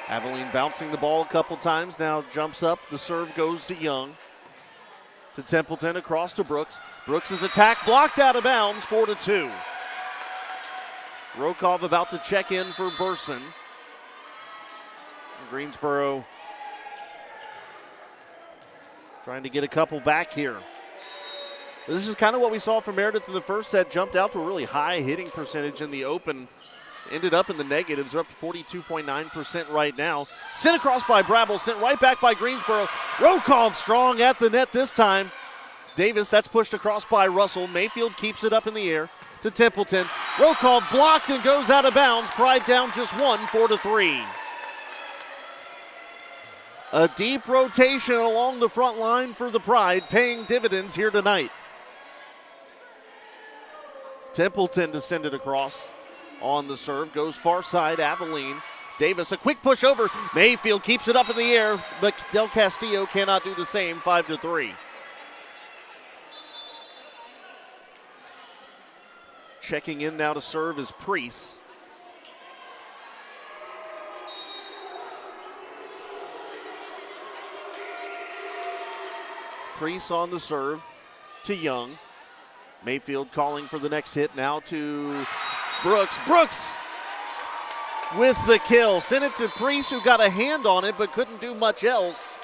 [SPEAKER 1] Abilene bouncing the ball a couple times, now jumps up. The serve goes to Young. To Templeton, across to Brooks. Brooks' attack blocked out of bounds, 4-2. Rokov about to check in for Burson. Greensboro trying to get a couple back here. This is kind of what we saw from Meredith in the first set. Jumped out to a really high hitting percentage in the open. Ended up in the negatives. They're up to 42.9% right now. Sent across by Brabble. Sent right back by Greensboro. Rokov strong at the net this time. Davis, that's pushed across by Russell. Mayfield keeps it up in the air.
[SPEAKER 11] to Templeton. Rokov blocked and goes out of bounds. Pride down just one, 4-3. A deep rotation along the front line for the Pride, paying dividends here tonight. Templeton to send it across on the serve. Goes far side, Abilene. Davis, a quick push over. Mayfield keeps it up in the air, but Del Castillo cannot do the same, 5-3. Checking in now to serve is Priest. Priest on the serve to Young. Mayfield calling for the next hit now to Brooks. Brooks with the kill. Sent it to Priest, who got a hand on it but couldn't do much else.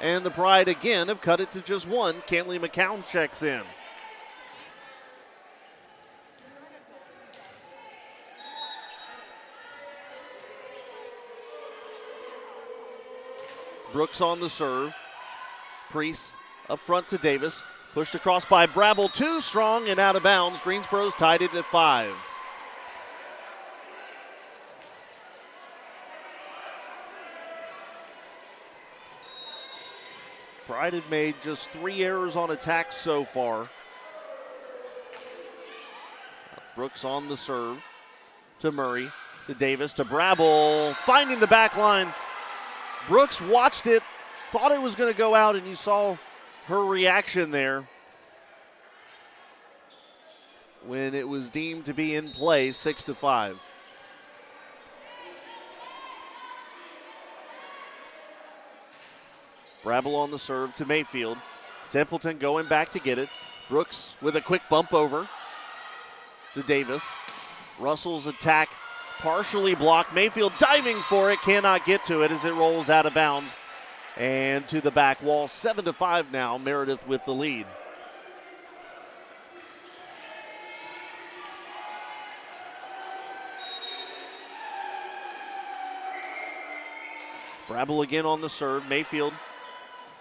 [SPEAKER 11] And the Pride again have cut it to just one. Cantley McCown checks in. Brooks on the serve. Priest up front to Davis. Pushed across by Brabble, too strong and out of bounds. Greensboro's tied it at 5. Pride have made just 3 errors on attack so far. Brooks on the serve to Murray, to Davis, to Brabble, finding the back line. Brooks watched it, thought it was going to go out, and you saw her reaction there when it was deemed to be in play, 6-5. Brabble on the serve to Mayfield. Templeton going back to get it. Brooks with a quick bump over to Davis. Russell's attack partially blocked. Mayfield diving for it, cannot get to it as it rolls out of bounds and to the back wall. 7-5 now, Meredith with the lead. Brabble again on the serve. Mayfield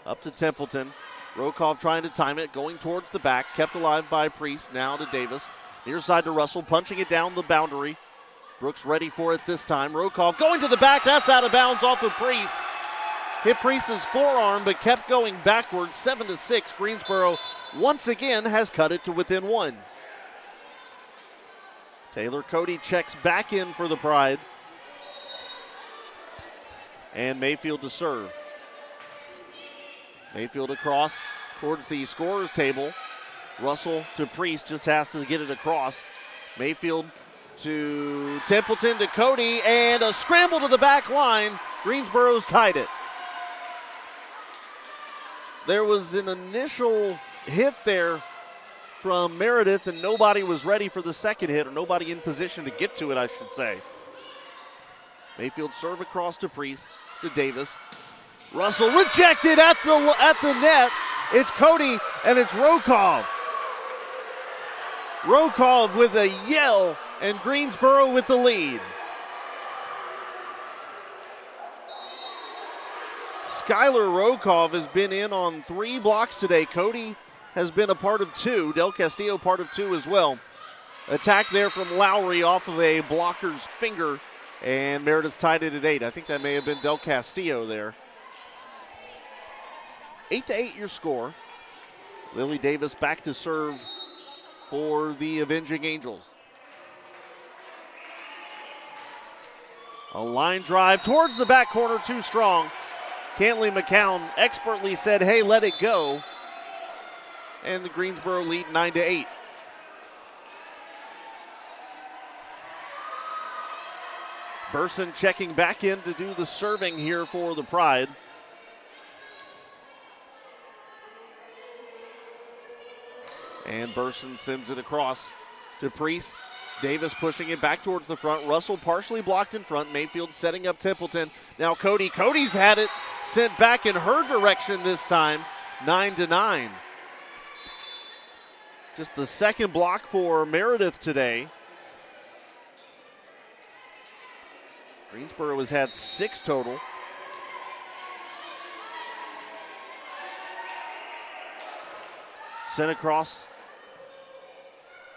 [SPEAKER 11] up to Templeton. Rokov trying to time it, going towards the back. Kept alive by Priest, now to Davis. Near side to Russell, punching it down the boundary. Brooks ready for it this time. Rokov going to the back, that's out of bounds off of Priest. Hit Priest's forearm, but kept going backwards, 7-6. Greensboro once again has cut it to within 1. Taylor Cody checks back in for the Pride. And Mayfield to serve. Mayfield across towards the scorer's table. Russell to Priest, just has to get it across. Mayfield to Templeton to Cody, and a scramble to the back line. Greensboro's tied it. There was an initial hit there from Meredith, and nobody was ready for the second hit, or nobody in position to get to it, I should say. Mayfield serve across to Priest, to Davis. Russell rejected at the net. It's Cody, and it's Rokov. Rokov with a yell, and Greensboro with the lead. Skylar Rokov has been in on 3 blocks today. Cody has been a part of 2. Del Castillo part of 2 as well. Attack there from Lowry off of a blocker's finger, and Meredith tied it at 8. I think that may have been Del Castillo there. 8-8 your score. Lily Davis back to serve for the Avenging Angels. A line drive towards the back corner, too strong. Cantley McCown expertly said, hey, let it go. And the Greensboro lead 9-8. Burson checking back in to do the serving here for the Pride. And Burson sends it across to Priest. Davis pushing it back towards the front. Russell partially blocked in front. Mayfield setting up Templeton. Now Cody. Cody's had it sent back in her direction this time. 9-9. Just the second block for Meredith today. Greensboro has had 6 total. Sent across.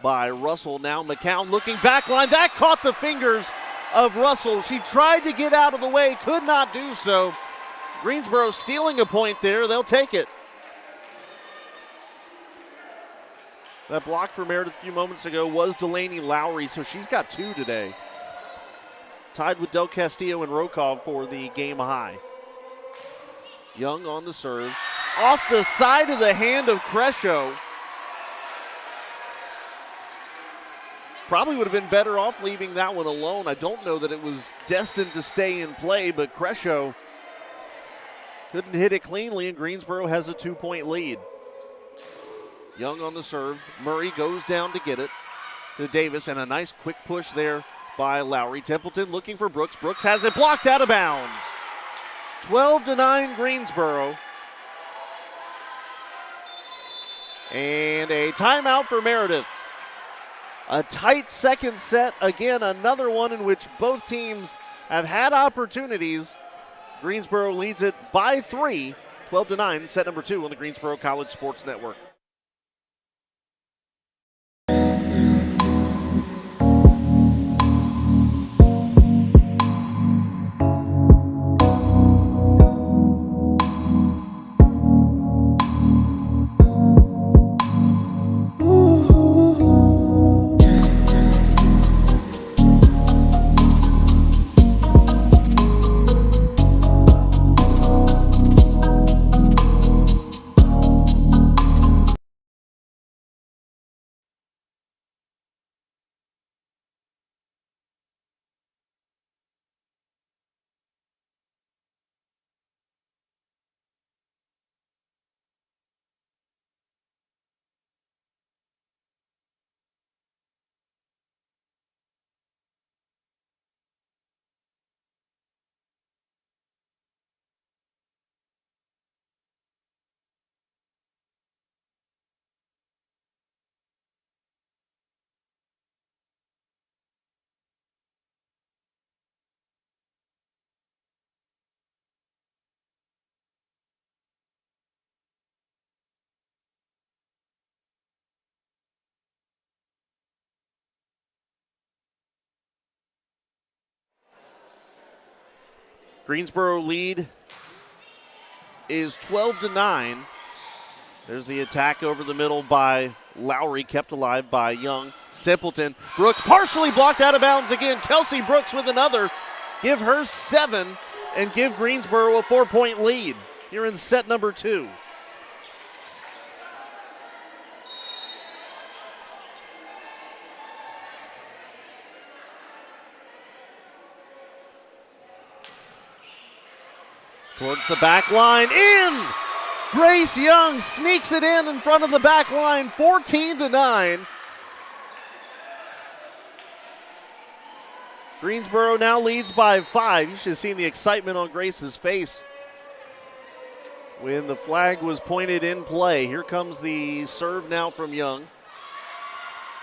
[SPEAKER 11] by Russell. Now McCown looking back line. That caught the fingers of Russell. She tried to get out of the way, could not do so. Greensboro stealing a point there. They'll take it. That block for Meredith a few moments ago was Delaney Lowry, so she's got 2 today. Tied with Del Castillo and Rokov for the game high. Young on the serve. Off the side of the hand of Crescio. Probably would have been better off leaving that one alone. I don't know that it was destined to stay in play, but Crescio couldn't hit it cleanly, and Greensboro has a 2-point lead. Young on the serve. Murray goes down to get it to Davis, and a nice quick push there by Lowry. Templeton looking for Brooks. Brooks has it blocked out of bounds. 12-9 Greensboro. And a timeout for Meredith. A tight second set. Again, another one in which both teams have had opportunities. Greensboro leads it by 3, 12-9, set number 2 on the Greensboro College Sports Network. Greensboro lead is 12-9. There's the attack over the middle by Lowry, kept alive by Young. Templeton, Brooks partially blocked out of bounds again. Kelsey Brooks with another. Give her 7 and give Greensboro a 4-point lead here in set number 2. Towards the back line, in! Grace Young sneaks it in front of the back line, 14-9. Greensboro now leads by 5. You should have seen the excitement on Grace's face when the flag was pointed in play. Here comes the serve now from Young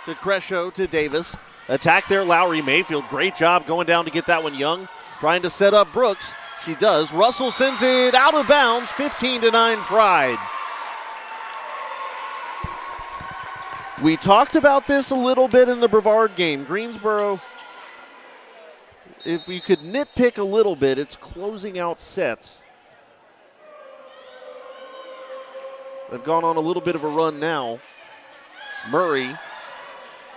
[SPEAKER 11] to Crescio to Davis. Attack there, Lowry. Mayfield, great job going down to get that one. Young trying to set up Brooks. She does. Russell sends it out of bounds, 15-9 Pride. We talked about this a little bit in the Brevard game. Greensboro, if we could nitpick a little bit, it's closing out sets. They've gone on a little bit of a run now. Murray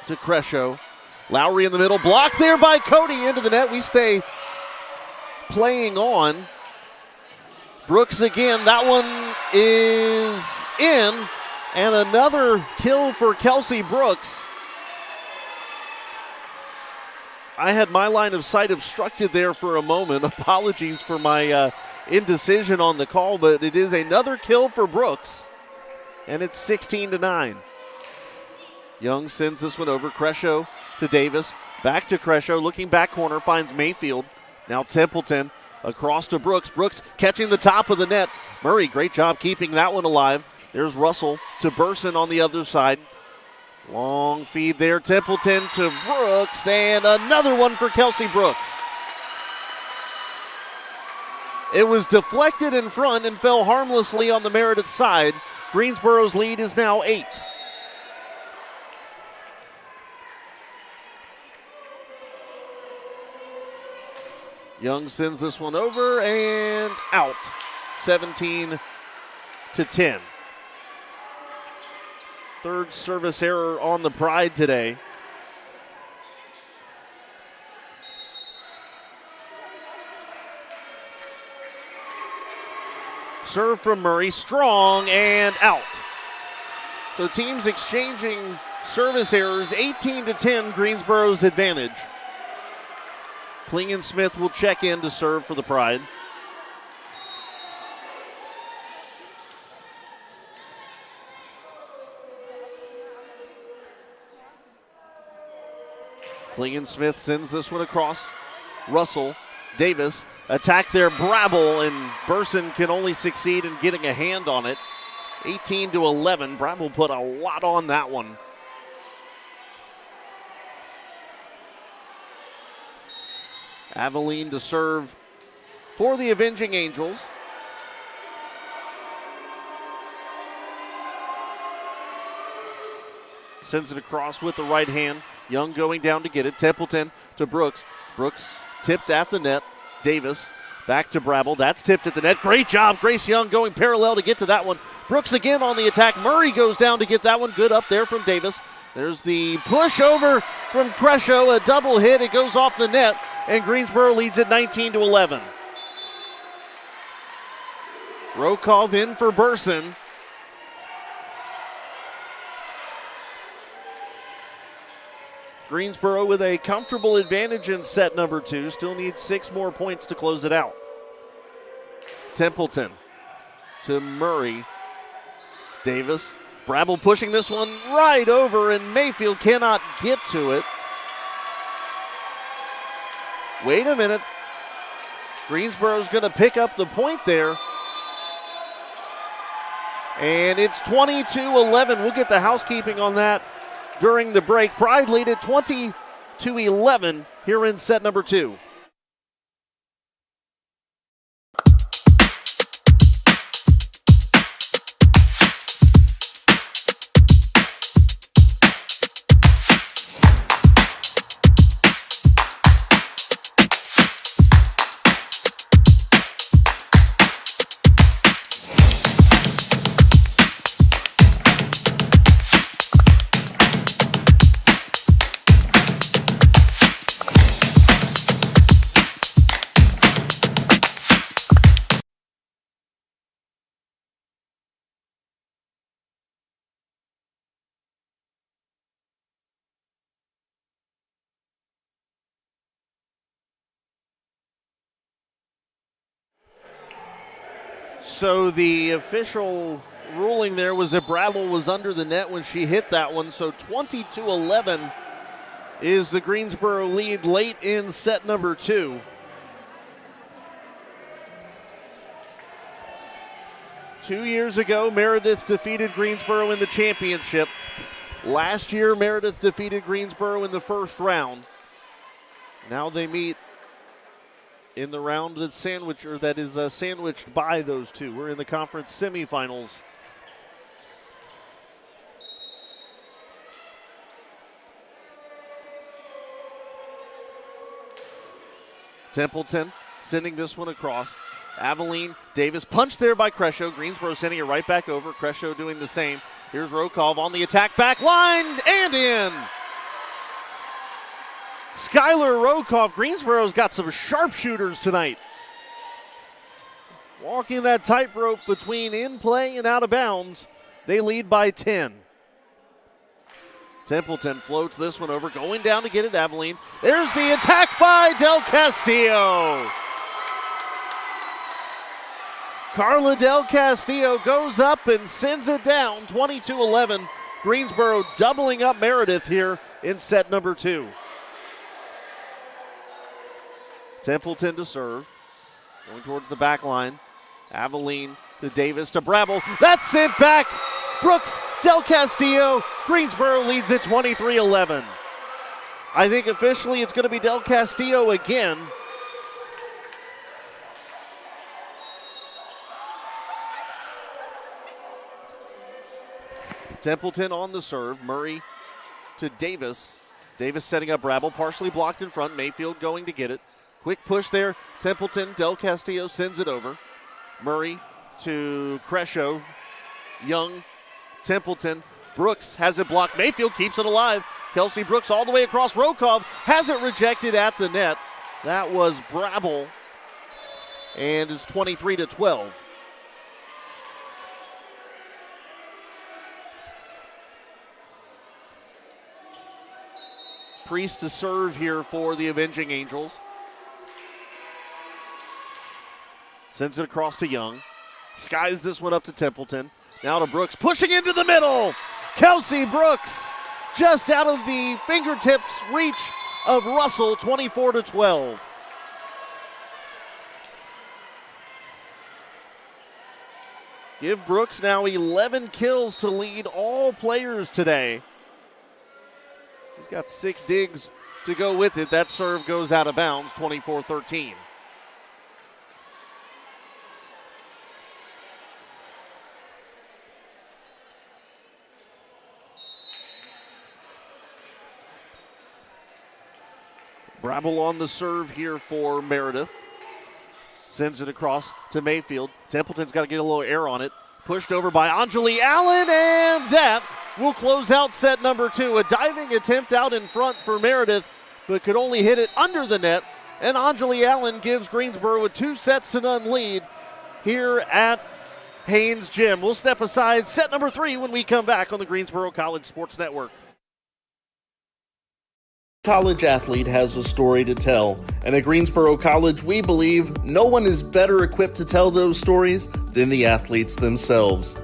[SPEAKER 11] to Crescio. Lowry in the middle, blocked there by Cody into the net. We stay playing on. Brooks again, that one is in, and another kill for Kelsey Brooks. I had my line of sight obstructed there for a moment. Apologies for my indecision on the call, but it is another kill for Brooks, and it's 16-9. Young sends this one over. Crescio to Davis, back to Crescio, looking back corner, finds Mayfield. Now Templeton across to Brooks. Brooks catching the top of the net. Murray, great job keeping that one alive. There's Russell to Burson on the other side. Long feed there. Templeton to Brooks, and another one for Kelsey Brooks. It was deflected in front and fell harmlessly on the Meredith side. Greensboro's lead is now 8. Young sends this one over and out. 17-10. Third service error on the Pride today. Serve from Murray, strong and out. So teams exchanging service errors, 18-10, Greensboro's advantage. Klingensmith will check in to serve for the Pride. Klingensmith sends this one across. Russell, Davis, attack there, Brabble, and Burson can only succeed in getting a hand on it. 18-11, Brabble put a lot on that one. Aveline to serve for the Avenging Angels. Sends it across with the right hand. Young going down to get it. Templeton to Brooks. Brooks tipped at the net. Davis back to Brabble. That's tipped at the net. Great job. Grace Young going parallel to get to that one. Brooks again on the attack. Murray goes down to get that one. Good up there from Davis. There's the push over from Crescio. A double hit. It goes off the net. And Greensboro leads at 19-11. Rokov in for Burson. Greensboro with a comfortable advantage in set number 2. Still needs 6 more points to close it out. Templeton to Murray. Davis. Brabble pushing this one right over, and Mayfield cannot get to it. Wait a minute. Greensboro's going to pick up the point there. And it's 22-11. We'll get the housekeeping on that during the break. Pride lead at 20-11 here in set number 2. So the official ruling there was that Brabble was under the net when she hit that one. So 20-11 is the Greensboro lead late in set number 2. Two years ago, Meredith defeated Greensboro in the championship. Last year, Meredith defeated Greensboro in the first round. Now they meet in the round that's sandwiched by those two. We're in the conference semifinals. Templeton sending this one across. Aveline, Davis punched there by Crescio. Greensboro sending it right back over. Crescio doing the same. Here's Rokov on the attack, back line and in. Skylar Rokov. Greensboro's got some sharpshooters tonight. Walking that tightrope between in play and out of bounds. They lead by 10. Templeton floats this one over, going down to get it, Aveline. There's the attack by Del Castillo. Carla Del Castillo goes up and sends it down, 22-11. Greensboro doubling up Meredith here in set number 2. Templeton to serve, going towards the back line. Aveline to Davis to Brabble. That's sent back. Brooks, Del Castillo. Greensboro leads at 23-11. I think officially it's going to be Del Castillo again. Templeton on the serve. Murray to Davis. Davis setting up Brabble, partially blocked in front. Mayfield going to get it. Quick push there. Templeton, Del Castillo sends it over. Murray to Crescio. Young, Templeton. Brooks has it blocked. Mayfield keeps it alive. Kelsey Brooks all the way across. Rokov has it rejected at the net. That was Brabble, and it's 23-12. Priest to serve here for the Avenging Angels. Sends it across to Young. Skies this one up to Templeton. Now to Brooks, pushing into the middle. Kelsey Brooks just out of the fingertips reach of Russell, 24-12. Give Brooks now 11 kills to lead all players today. She's got 6 digs to go with it. That serve goes out of bounds, 24-13. Brabble on the serve here for Meredith. Sends it across to Mayfield. Templeton's got to get a little air on it. Pushed over by Anjali Allen, and that will close out set number 2. A diving attempt out in front for Meredith, but could only hit it under the net. And Anjali Allen gives Greensboro a 2-0 lead here at Haynes Gym. We'll step aside set number 3 when we come back on the Greensboro College Sports Network. College athlete has a story to tell, and at Greensboro College, we believe no one is better equipped to tell those stories than the athletes themselves.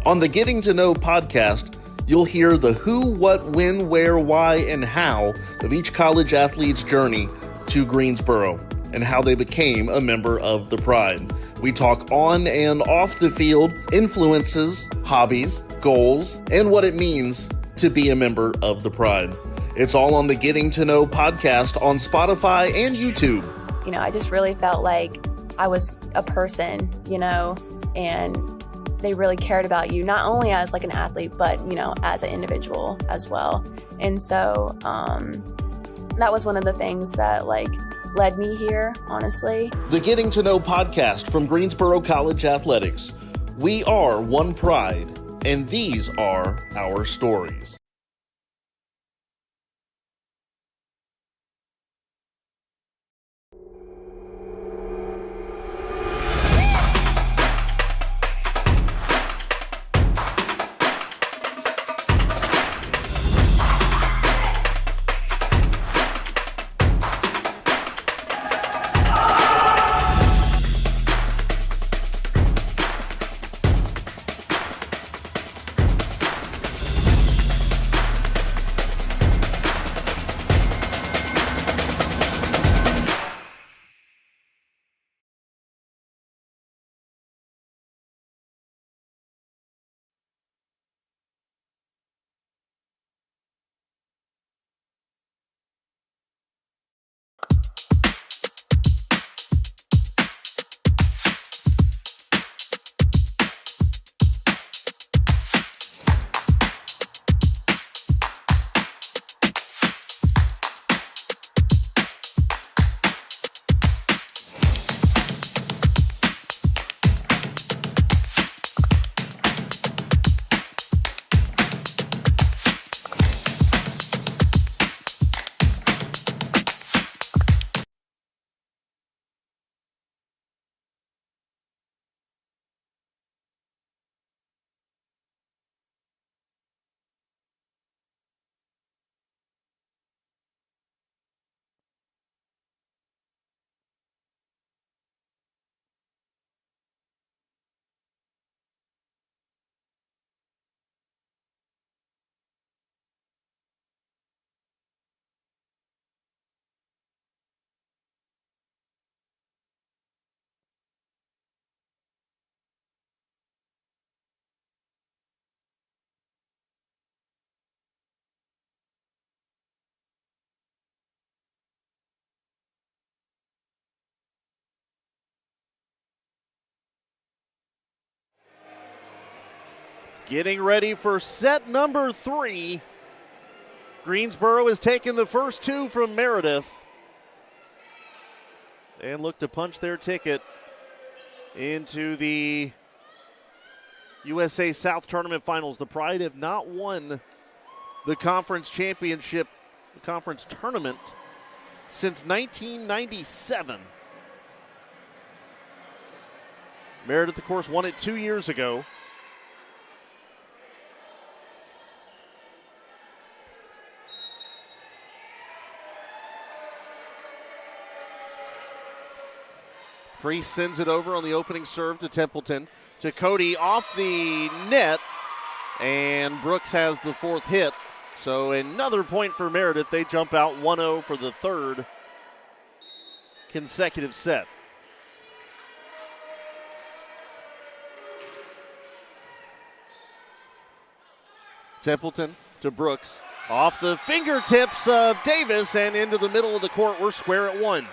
[SPEAKER 11] On the Getting to Know podcast, you'll hear the who, what, when, where, why, and how of each college athlete's journey to Greensboro and how they became a member of the Pride. We talk on and off the field, influences, hobbies, goals, and what it means to be a member of the Pride. It's all on the Getting to Know podcast on Spotify and YouTube.
[SPEAKER 10] You know, I just really felt like I was a person, you know, and they really cared about you, not only as like an athlete, but, you know, as an individual as well. And so that was one of the things that like led me here, honestly.
[SPEAKER 11] The Getting to Know podcast from Greensboro College Athletics. We are one Pride, and these are our stories. Getting ready for set number 3. Greensboro has taken the first 2 from Meredith. and look to punch their ticket into the USA South Tournament Finals. The Pride have not won the conference championship, the conference tournament, since 1997. Meredith, of course, won it 2 years ago. Priest sends it over on the opening serve to Templeton. To Cody off the net, and Brooks has the fourth hit. So another point for Meredith. They jump out 1-0 for the third consecutive set. Templeton to Brooks. Off the fingertips of Davis and into the middle of the court. We're square at 1.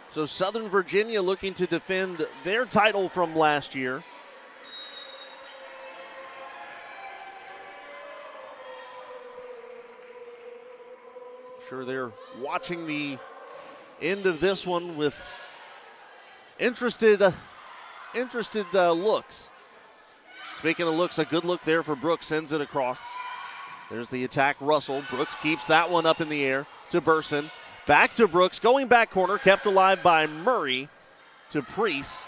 [SPEAKER 11] So Southern Virginia looking to defend their title from last year. I'm sure they're watching the end of this one with interested looks. Speaking of looks, a good look there for Brooks, sends it across. There's the attack, Russell. Brooks keeps that one up in the air to Burson. Back to Brooks, going back corner, kept alive by Murray to Priest.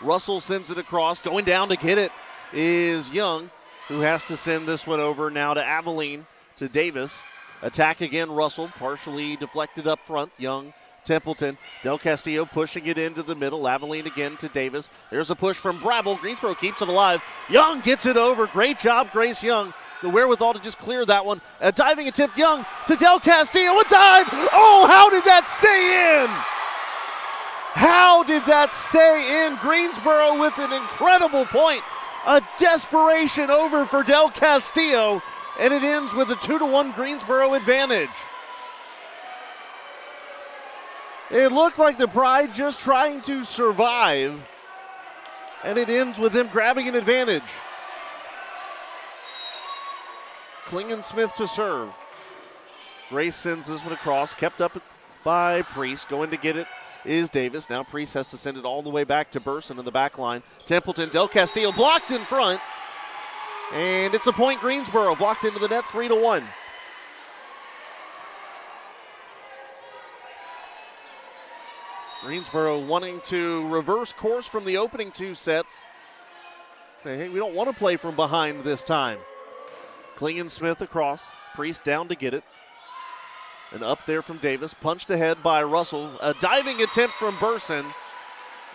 [SPEAKER 11] Russell sends it across. Going down to get it is Young, who has to send this one over now to Aveline, to Davis. Attack again, Russell, partially deflected up front. Young, Templeton, Del Castillo pushing it into the middle. Aveline again to Davis. There's a push from Brabble. Greensboro keeps it alive. Young gets it over. Great job, Grace Young. The wherewithal to just clear that one. A diving attempt, Young to Del Castillo. A dive! Oh, how did that stay in? How did that stay in? Greensboro with an incredible point. A desperation over for Del Castillo, and it ends with a 2-1 Greensboro advantage. It looked like the Pride just trying to survive, and it ends with them grabbing an advantage. Klingensmith to serve. Grace sends this one across, kept up by Priest. Going to get it is Davis. Now Priest has to send it all the way back to Burson in the back line. Templeton, Del Castillo blocked in front. And it's a point, Greensboro. Blocked into the net, 3-1. Greensboro wanting to reverse course from the opening 2 sets. Hey, we don't want to play from behind this time. Klingensmith across. Priest down to get it. And up there from Davis. Punched ahead by Russell. A diving attempt from Burson.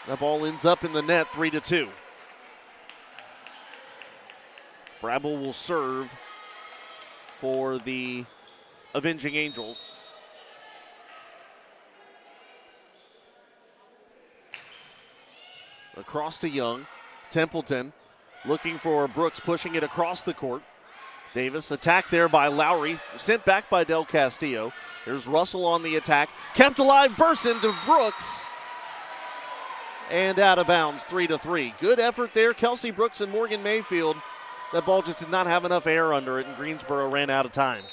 [SPEAKER 11] That ball ends up in the net, 3-2. Brabble will serve for the Avenging Angels. Across to Young. Templeton looking for Brooks, pushing it across the court. Davis attacked there by Lowry, sent back by Del Castillo. There's Russell on the attack. Kept alive, Burson to Brooks. And out of bounds, 3-3. Good effort there, Kelsey Brooks and Morgan Mayfield. That ball just did not have enough air under it, and Greensboro ran out of time.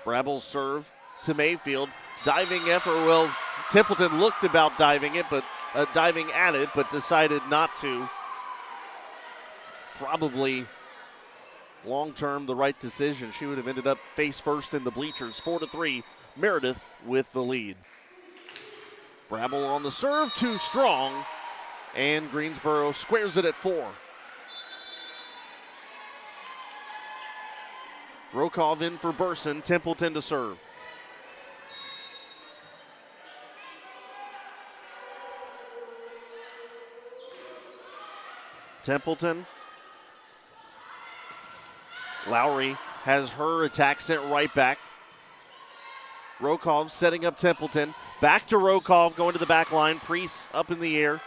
[SPEAKER 11] Brabble's serve to Mayfield. Diving effort, well, Templeton looked about diving at it, but decided not to. Probably long-term the right decision. She would have ended up face first in the bleachers. 4-3, Meredith with the lead. Brabble on the serve, too strong, and Greensboro squares it at 4. Rokov in for Burson, Templeton to serve. Templeton. Lowry has her attack sent right back. Rokov setting up Templeton. Back to Rokov, going to the back line. Priest up in the air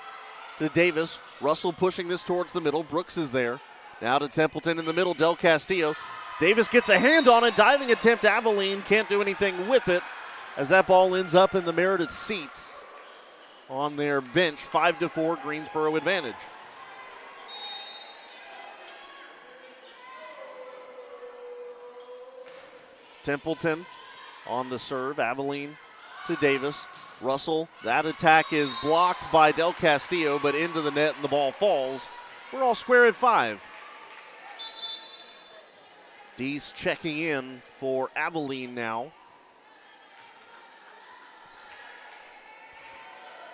[SPEAKER 11] to Davis. Russell pushing this towards the middle. Brooks is there. Now to Templeton in the middle. Del Castillo. Davis gets a hand on it. Diving attempt. Aveline can't do anything with it as that ball ends up in the Meredith seats on their bench. 5-4 Greensboro advantage. Templeton on the serve. Abilene to Davis. Russell, that attack is blocked by Del Castillo, but into the net and the ball falls. We're all square at 5. Dees checking in for Abilene now.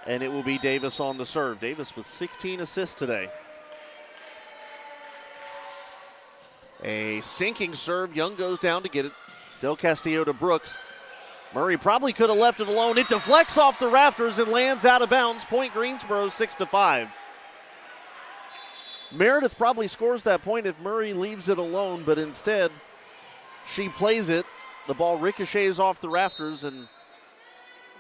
[SPEAKER 11] And it will be Davis on the serve. Davis with 16 assists today. A sinking serve. Young goes down to get it. Del Castillo to Brooks. Murray probably could have left it alone. It deflects off the rafters and lands out of bounds. Point Greensboro 6-5. Meredith probably scores that point if Murray leaves it alone, but instead she plays it. The ball ricochets off the rafters, and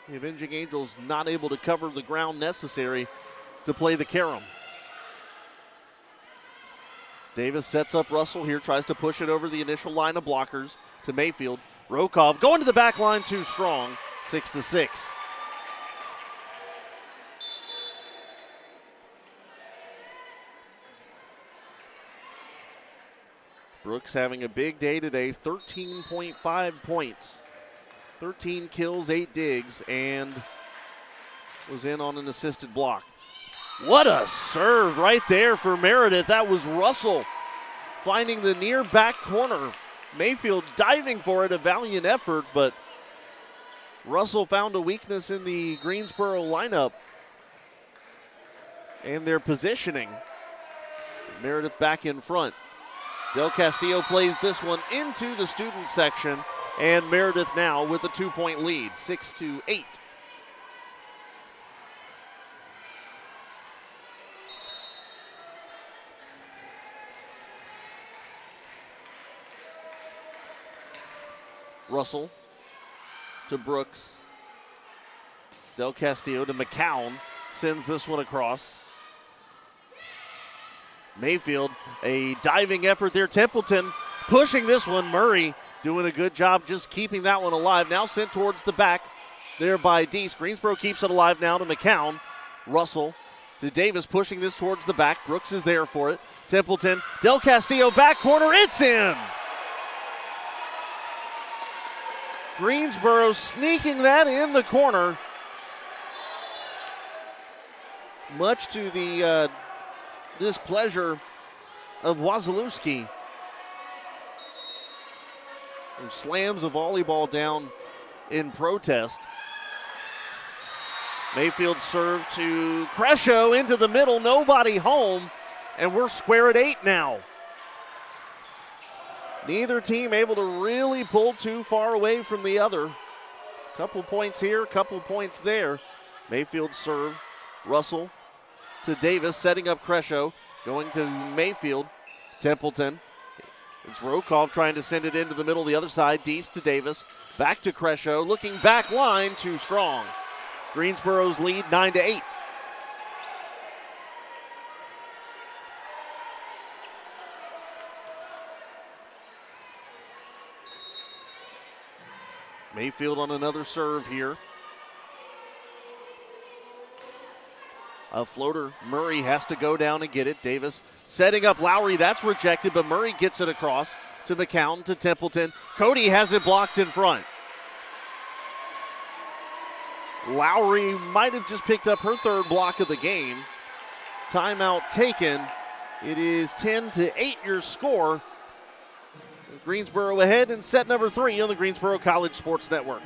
[SPEAKER 11] the Avenging Angels not able to cover the ground necessary to play the carom. Davis sets up Russell here, tries to push it over the initial line of blockers to Mayfield. Rokov going to the back line too strong, 6-6. Brooks having a big day today, 13.5 points. 13 kills, 8 digs, and was in on an assisted block. What a serve right there for Meredith. That was Russell finding the near back corner. Mayfield diving for it, a valiant effort, but Russell found a weakness in the Greensboro lineup and their positioning. Meredith back in front. Del Castillo plays this one into the student section, and Meredith now with a 2-point lead, 6-8. Russell to Brooks. Del Castillo to McCown. Sends this one across. Mayfield, a diving effort there. Templeton pushing this one. Murray doing a good job just keeping that one alive. Now sent towards the back there by Dees. Greensboro keeps it alive now to McCown. Russell to Davis pushing this towards the back. Brooks is there for it. Templeton, Del Castillo back corner. It's in. Greensboro sneaking that in the corner. Much to the displeasure of Wazalewski, who slams a volleyball down in protest. Mayfield serve to Crescio into the middle, nobody home, and we're square at 8 now. Neither team able to really pull too far away from the other. Couple points here, couple points there. Mayfield serve, Russell to Davis, setting up Crescio, going to Mayfield. Templeton, it's Rokov trying to send it into the middle, the other side. Dees to Davis, back to Crescio, looking back line, too strong. Greensboro's lead 9-8. Mayfield on another serve here. A floater. Murray has to go down and get it. Davis setting up Lowry. That's rejected, but Murray gets it across to McCown, to Templeton. Cody has it blocked in front. Lowry might have just picked up her third block of the game. Timeout taken. It is 10-8 your score. Greensboro ahead in set number 3 on the Greensboro College Sports Network.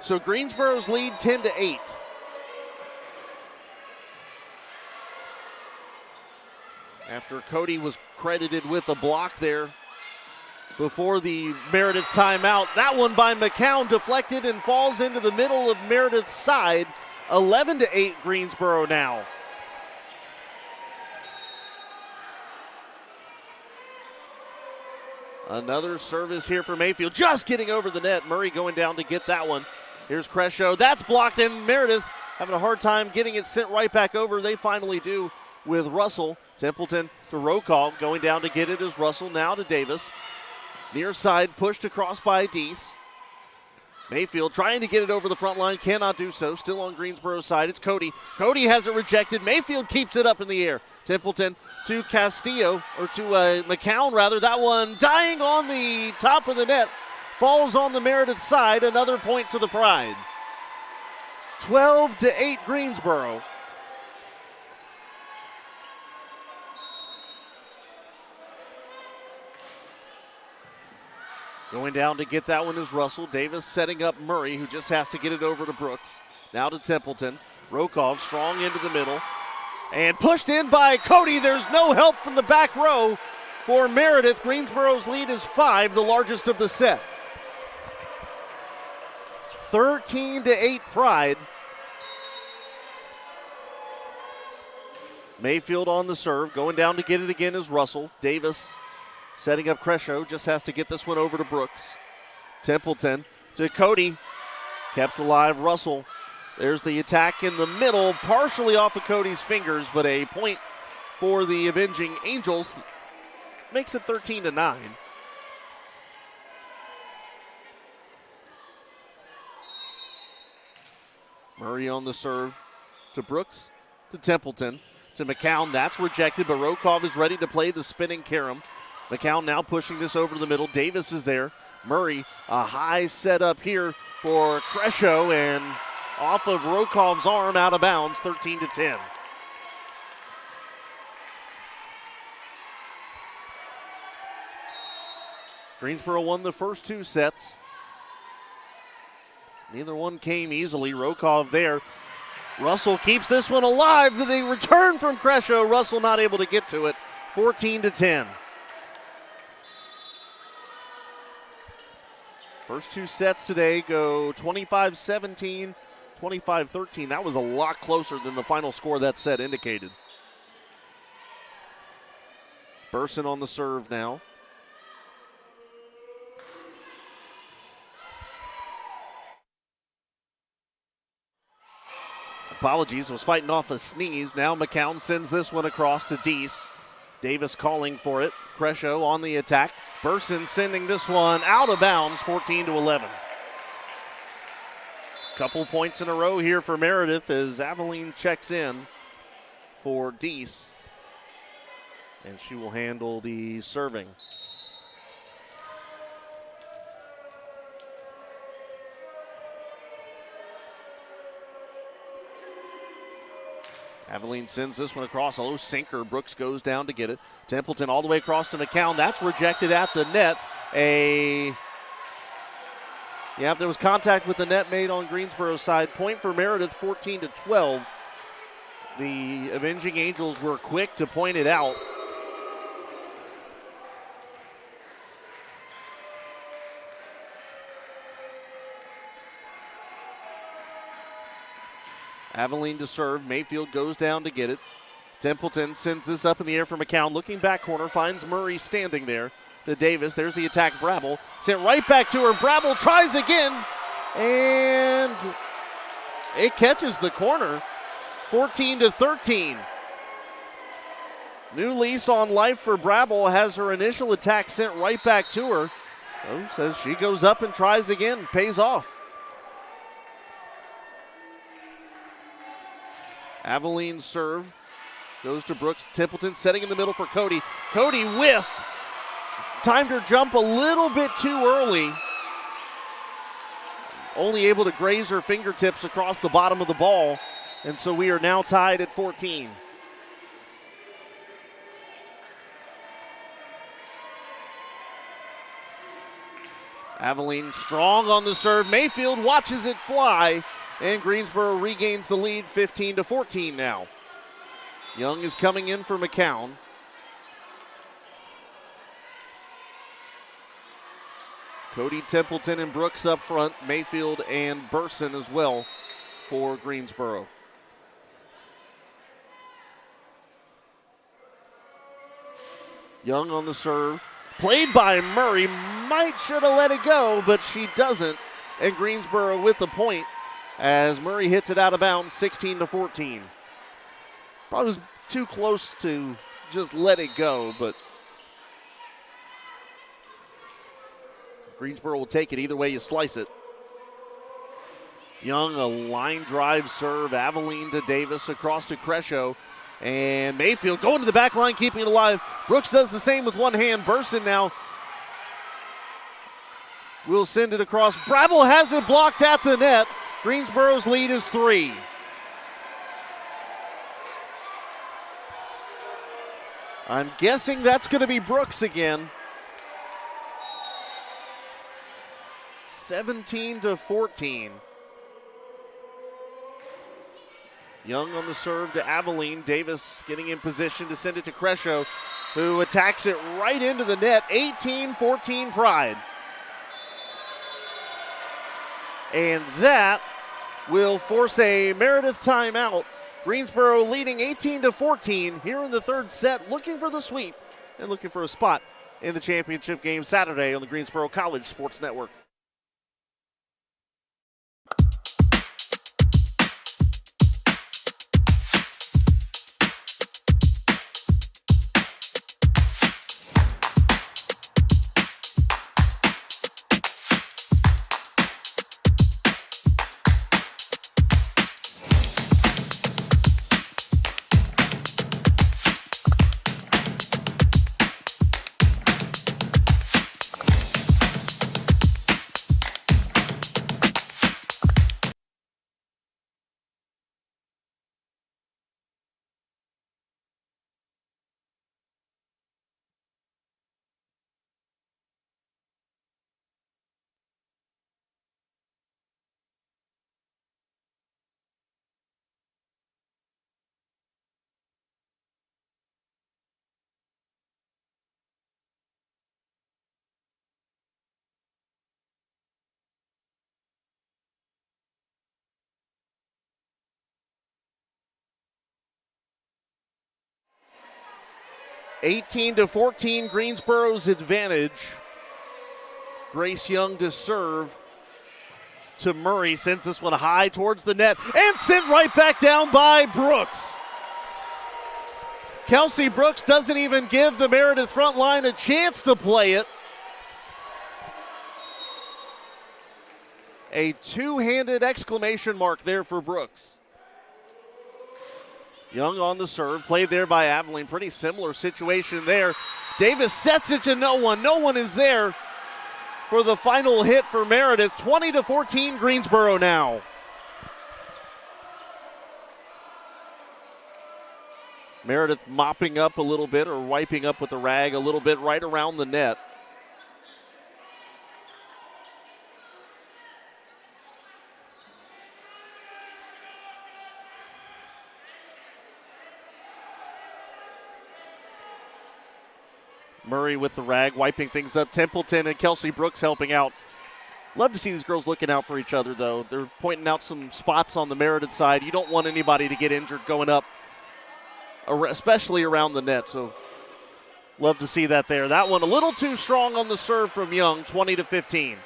[SPEAKER 11] So Greensboro's lead 10-8. After Cody was credited with a block there before the Meredith timeout. That one by McCown deflected and falls into the middle of Meredith's side. 11-8 Greensboro now. Another service here for Mayfield, just getting over the net. Murray going down to get that one. Here's Crescio. That's blocked, and Meredith having a hard time getting it sent right back over. They finally do with Russell. Templeton to Rokov, going down to get it is Russell. Now to Davis. Near side, pushed across by Deese. Mayfield trying to get it over the front line, cannot do so. Still on Greensboro's side, it's Cody. Cody has it rejected. Mayfield keeps it up in the air. Templeton to Castillo, or to McCown rather. That one dying on the top of the net. Falls on the Meredith side. Another point to the Pride. 12-8 Greensboro. Going down to get that one is Russell. Davis setting up Murray, who just has to get it over to Brooks. Now to Templeton. Rokov strong into the middle. And pushed in by Cody. There's no help from the back row for Meredith. Greensboro's lead is 5, the largest of the set. 13-8 Pride. Mayfield on the serve. Going down to get it again is Russell. Davis setting up Crescio, just has to get this one over to Brooks. Templeton to Cody, kept alive Russell. There's the attack in the middle, partially off of Cody's fingers, but a point for the Avenging Angels. Makes it 13-9. Murray on the serve to Brooks, to Templeton, to McCown. That's rejected, but Rokov is ready to play the spinning carom. McCown now pushing this over the middle. Davis is there. Murray, a high setup here for Crescio, and off of Rokov's arm, out of bounds, 13-10. Greensboro won the first 2 sets. Neither one came easily. Rokov there. Russell keeps this one alive. The return from Crescio. Russell not able to get to it. 14-10. First 2 sets today go 25-17, 25-13. That was a lot closer than the final score of that set indicated. Burson on the serve now. Apologies, was fighting off a sneeze. Now McCown sends this one across to Deese. Davis calling for it. Crescio on the attack. Burson sending this one out of bounds, 14-11. Couple points in a row here for Meredith as Aveline checks in for Deese. And she will handle the serving. Aveline sends this one across. A low sinker. Brooks goes down to get it. Templeton all the way across to McCown. That's rejected at the net. There was contact with the net made on Greensboro's side. Point for Meredith, 14-12. The Avenging Angels were quick to point it out. Aveline to serve. Mayfield goes down to get it. Templeton sends this up in the air for McCown. Looking back corner, finds Murray standing there. To Davis. There's the attack, Brabble. Sent right back to her. Brabble tries again. And it catches the corner. 14-13. New lease on life for Brabble. Has her initial attack sent right back to her. Oh, says she goes up and tries again. Pays off. Aveline's serve goes to Brooks. Templeton setting in the middle for Cody. Cody whiffed. Timed her jump a little bit too early. Only able to graze her fingertips across the bottom of the ball. And so we are now tied at 14. Aveline strong on the serve. Mayfield watches it fly, and Greensboro regains the lead 15-14 now. Young is coming in for McCown. Cody Templeton and Brooks up front. Mayfield and Burson as well for Greensboro. Young on the serve. Played by Murray. Should have let it go, but she doesn't. And Greensboro with the point as Murray hits it out of bounds, 16-14. Probably was too close to just let it go, but Greensboro will take it either way you slice it. Young, a line drive serve. Aveline to Davis, across to Crescio. And Mayfield going to the back line, keeping it alive. Brooks does the same with one hand. Burson now will send it across. Brabble has it blocked at the net. Greensboro's lead is 3. I'm guessing that's going to be Brooks again. 17-14. Young on the serve to Aveline. Davis getting in position to send it to Crescio, who attacks it right into the net. 18-14 Pride. And that will force a Meredith timeout. Greensboro leading 18-14 here in the third set, looking for the sweep and looking for a spot in the championship game Saturday on the Greensboro College Sports Network. (18-14) Greensboro's advantage. Grace Young to serve to Murray. Sends this one high towards the net and sent right back down by Brooks. Kelsey Brooks doesn't even give the Meredith front line a chance to play it. A two-handed exclamation mark there for Brooks. Young on the serve, played there by Aveline. Pretty similar situation there. Davis sets it to no one. No one is there for the final hit for Meredith. 20-14 Greensboro now. Meredith mopping up a little bit, or wiping up with a rag a little bit right around the net. Murray with the rag, wiping things up. Templeton and Kelsey Brooks helping out. Love to see these girls looking out for each other, though. They're pointing out some spots on the Meredith side. You don't want anybody to get injured going up, especially around the net. So love to see that there. That one a little too strong on the serve from Young, 20-15.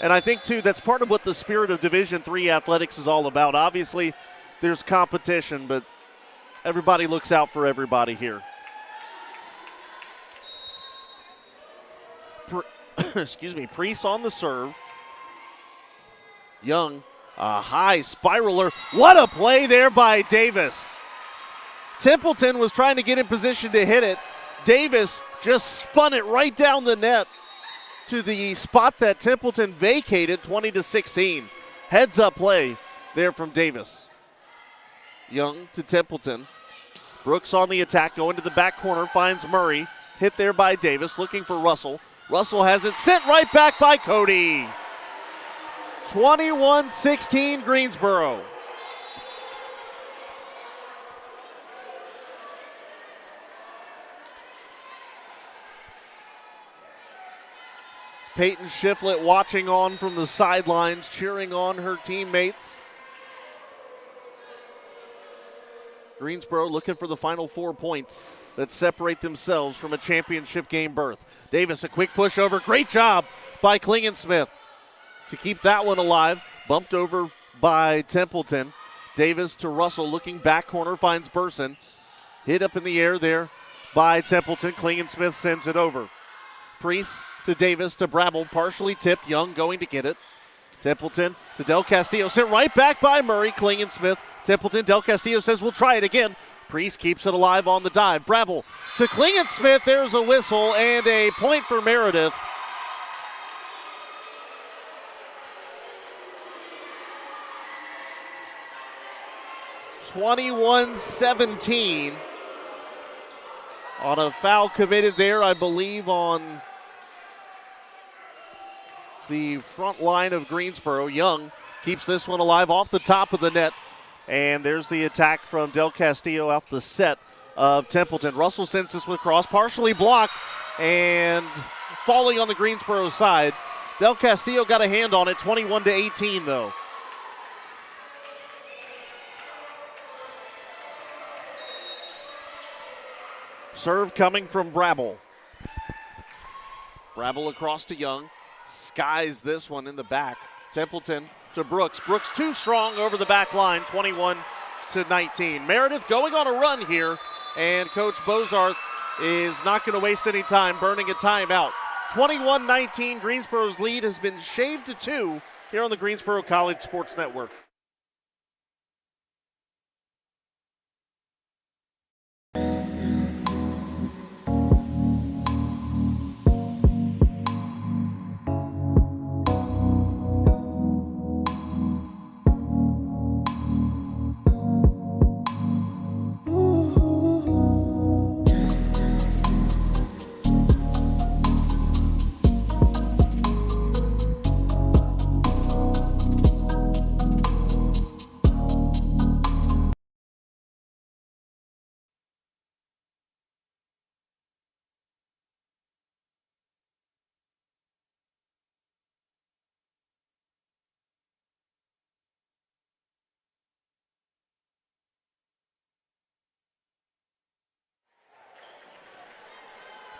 [SPEAKER 11] And I think, too, that's part of what the spirit of Division III athletics is all about. Obviously, there's competition, but everybody looks out for everybody here. Priest on the serve. Young, a high spiraler. What a play there by Davis. Templeton was trying to get in position to hit it. Davis just spun it right down the net to the spot that Templeton vacated, 20-16. Heads up play there from Davis. Young to Templeton. Brooks on the attack, going to the back corner, finds Murray. Hit there by Davis, looking for Russell. Russell has it sent right back by Cody. 21-16 Greensboro. Peyton Shiflett watching on from the sidelines, cheering on her teammates. Greensboro looking for the final 4 points that separate themselves from a championship game berth. Davis, a quick push over. Great job by Klingensmith to keep that one alive. Bumped over by Templeton. Davis to Russell, looking back corner, finds Burson. Hit up in the air there by Templeton. Klingensmith sends it over. Priest to Davis to Brabble, partially tipped. Young going to get it. Templeton to Del Castillo, sent right back by Murray. Klingensmith, Templeton, Del Castillo says we'll try it again. Priest keeps it alive on the dive. Brabble to Klingensmith, there's a whistle and a point for Meredith. (21-17) on a foul committed there, I believe, on the front line of Greensboro. Young keeps this one alive off the top of the net. And there's the attack from Del Castillo off the set of Templeton. Russell sends this with cross, partially blocked and falling on the Greensboro side. Del Castillo got a hand on it, 21-18 though. Serve coming from Brabble. Brabble across to Young. Skies this one in the back. Templeton to Brooks. Brooks too strong over the back line, 21-19. Meredith going on a run here, and Coach Bozarth is not going to waste any time burning a timeout. 21-19, Greensboro's lead has been shaved to 2 here on the Greensboro College Sports Network.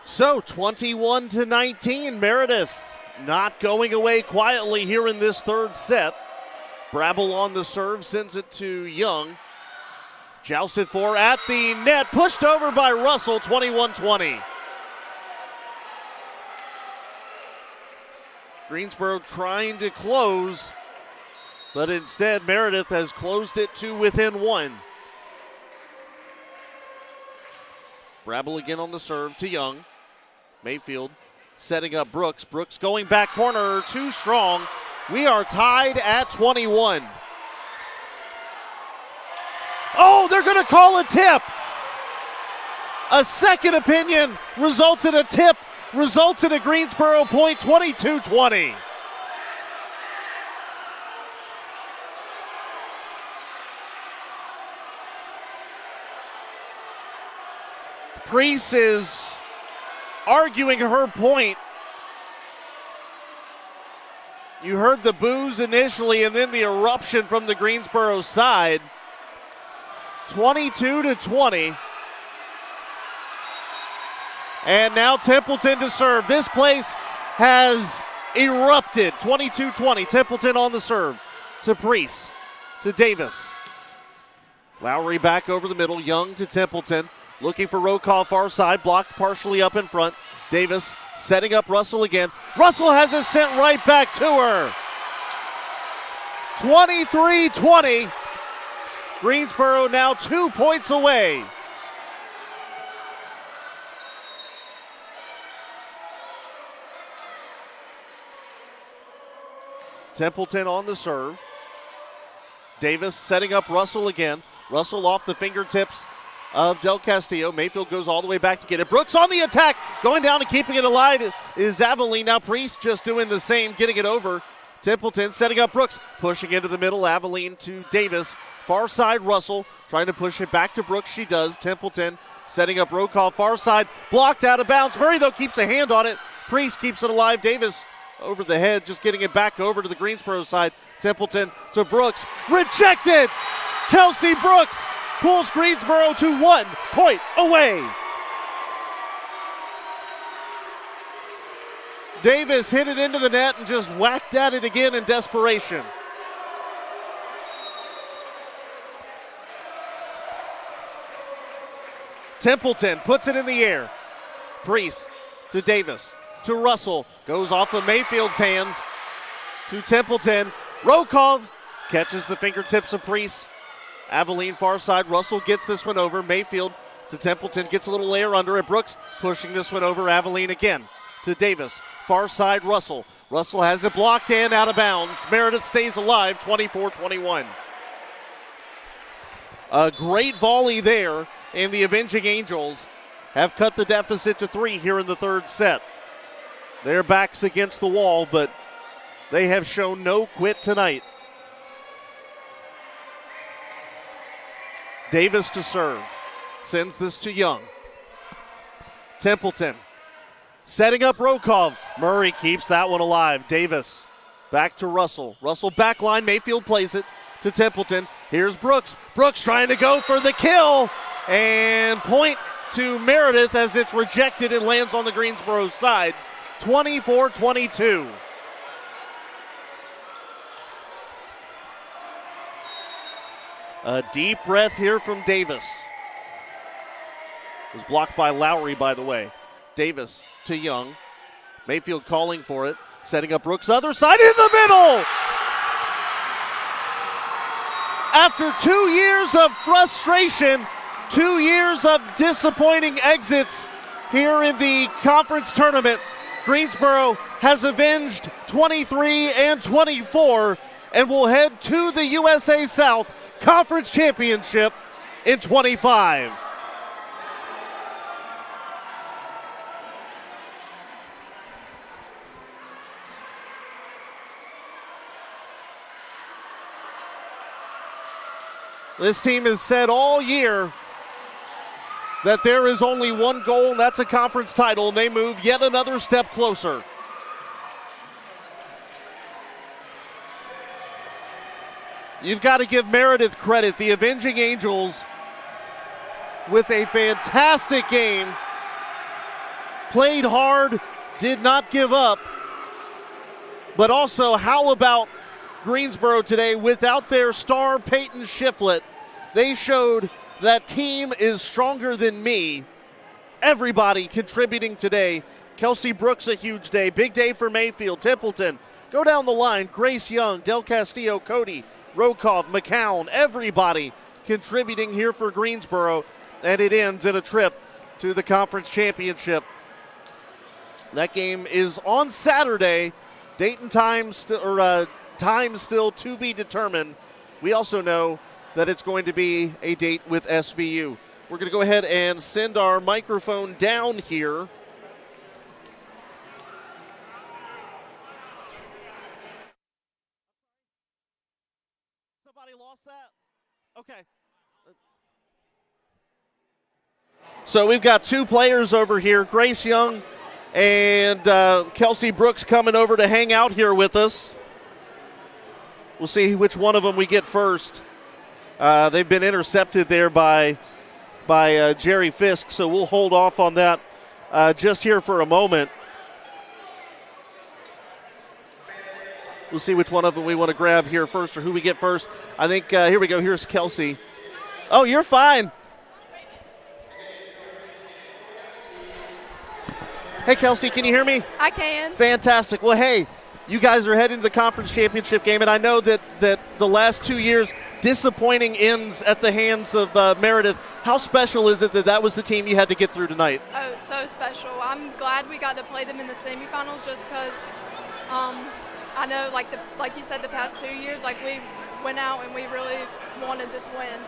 [SPEAKER 11] So 21-19, Meredith not going away quietly here in this third set. Brabble on the serve, sends it to Young. Jousted for at the net, pushed over by Russell, 21-20. Greensboro trying to close, but instead Meredith has closed it to within 1. Brabble again on the serve to Young. Mayfield setting up Brooks. Brooks going back corner, too strong. We are tied at 21. Oh, they're going to call a tip. A second opinion results in a tip, results in a Greensboro point, 22-20. Priest is arguing her point. You heard the boos initially and then the eruption from the Greensboro side. 22-20. And now Templeton to serve. This place has erupted. 22-20. Templeton on the serve to Priest, to Davis. Lowry back over the middle. Young to Templeton. Looking for Rokoff far side, blocked partially up in front. Davis setting up Russell again. Russell has it sent right back to her. 23-20. Greensboro now 2 points away. Templeton on the serve. Davis setting up Russell again. Russell off the fingertips of Del Castillo. Mayfield goes all the way back to get it. Brooks on the attack. Going down and keeping it alive is Aveline. Now Priest just doing the same, getting it over. Templeton setting up Brooks. Pushing into the middle. Aveline to Davis. Far side Russell trying to push it back to Brooks. She does. Templeton setting up Rokov. Far side. Blocked out of bounds. Murray, though, keeps a hand on it. Priest keeps it alive. Davis over the head, just getting it back over to the Greensboro side. Templeton to Brooks. Rejected! Kelsey Brooks pulls Greensboro to 1 point away. Davis hit it into the net and just whacked at it again in desperation. Templeton puts it in the air. Priest to Davis to Russell. Goes off of Mayfield's hands to Templeton. Rokov catches the fingertips of Priest. Aveline far side. Russell gets this one over. Mayfield to Templeton. Gets a little layer under it. Brooks pushing this one over. Aveline again to Davis. Far side Russell. Russell has it blocked and out of bounds. Meredith stays alive, 24-21. A great volley there, and the Avenging Angels have cut the deficit to 3 here in the third set. Their backs against the wall, but they have shown no quit tonight. Davis to serve. Sends this to Young. Templeton setting up Rokov. Murray keeps that one alive. Davis back to Russell. Russell back line. Mayfield plays it to Templeton. Here's Brooks. Brooks trying to go for the kill. And point to Meredith as it's rejected and lands on the Greensboro side. 24-22. A deep breath here from Davis. It was blocked by Lowry, by the way. Davis to Young. Mayfield calling for it. Setting up Brooks. Other side in the middle. After 2 years of frustration, 2 years of disappointing exits here in the conference tournament, Greensboro has avenged 23 and 24 and will head to the USA South Conference Championship in 25. This team has said all year that there is only one goal, and that's a conference title, and they move yet another step closer. You've got to give Meredith credit. The Avenging Angels with a fantastic game. Played hard, did not give up. But also, how about Greensboro today without their star Peyton Shiflett? They showed that team is stronger than me. Everybody contributing today. Kelsey Brooks, a huge day. Big day for Mayfield. Templeton, go down the line. Grace Young, Del Castillo, Cody, Rokov, McCown, everybody contributing here for Greensboro. And it ends in a trip to the conference championship. That game is on Saturday. Date and time still to be determined. We also know that it's going to be a date with SVU. We're going to go ahead and send our microphone down here. Somebody lost that? Okay. So we've got two players over here, Grace Young and Kelsey Brooks, coming over to hang out here with us. We'll see which one of them we get first. They've been intercepted there by Jerry Fisk, so we'll hold off on that just here for a moment. We'll see which one of them we want to grab here first, or who we get first. I think, here we go. Here's Kelsey. Oh, you're fine. Hey, Kelsey, can you hear me?
[SPEAKER 12] I can.
[SPEAKER 11] Fantastic. Well, hey, you guys are heading to the conference championship game, and I know that the last 2 years, disappointing ends at the hands of Meredith. How special is it that was the team you had to get through tonight?
[SPEAKER 12] Oh, so special. I'm glad we got to play them in the semifinals just because I know, like you said, the past 2 years, like we went out and we really wanted this win.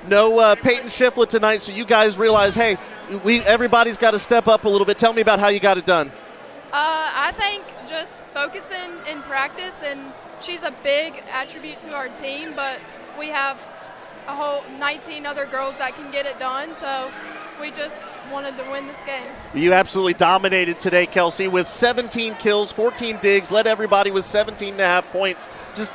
[SPEAKER 11] No Peyton Shiflett tonight, so you guys realize, hey, everybody's got to step up a little bit. Tell me about how you got it done.
[SPEAKER 12] I think just focusing in practice, and she's a big attribute to our team, but we have a whole 19 other girls that can get it done, so we just wanted to win this game.
[SPEAKER 11] You absolutely dominated today, Kelsey, with 17 kills, 14 digs, led everybody with 17.5 points. Just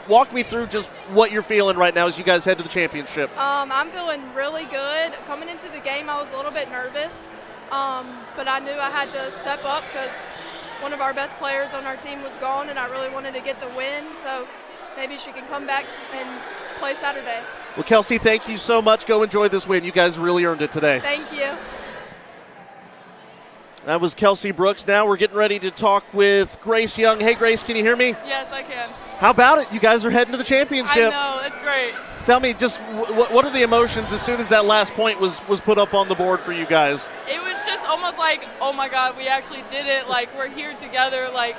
[SPEAKER 11] walk me through just what you're feeling right now as you guys head to the championship.
[SPEAKER 12] I'm feeling really good. Coming into the game, I was a little bit nervous, but I knew I had to step up because one of our best players on our team was gone, and I really wanted to get the win, so maybe she can come back and play Saturday.
[SPEAKER 11] Well, Kelsey, thank you so much. Go enjoy this win. You guys really earned it today.
[SPEAKER 12] Thank you.
[SPEAKER 11] That was Kelsey Brooks. Now we're getting ready to talk with Grace Young. Hey, Grace, can you hear me?
[SPEAKER 13] Yes, I can.
[SPEAKER 11] How about it? You guys are heading to the championship.
[SPEAKER 13] I know, it's great.
[SPEAKER 11] Tell me, just what are the emotions as soon as that last point was put up on the board for you guys?
[SPEAKER 13] It was just almost like, oh my God, we actually did it. Like, we're here together. Like,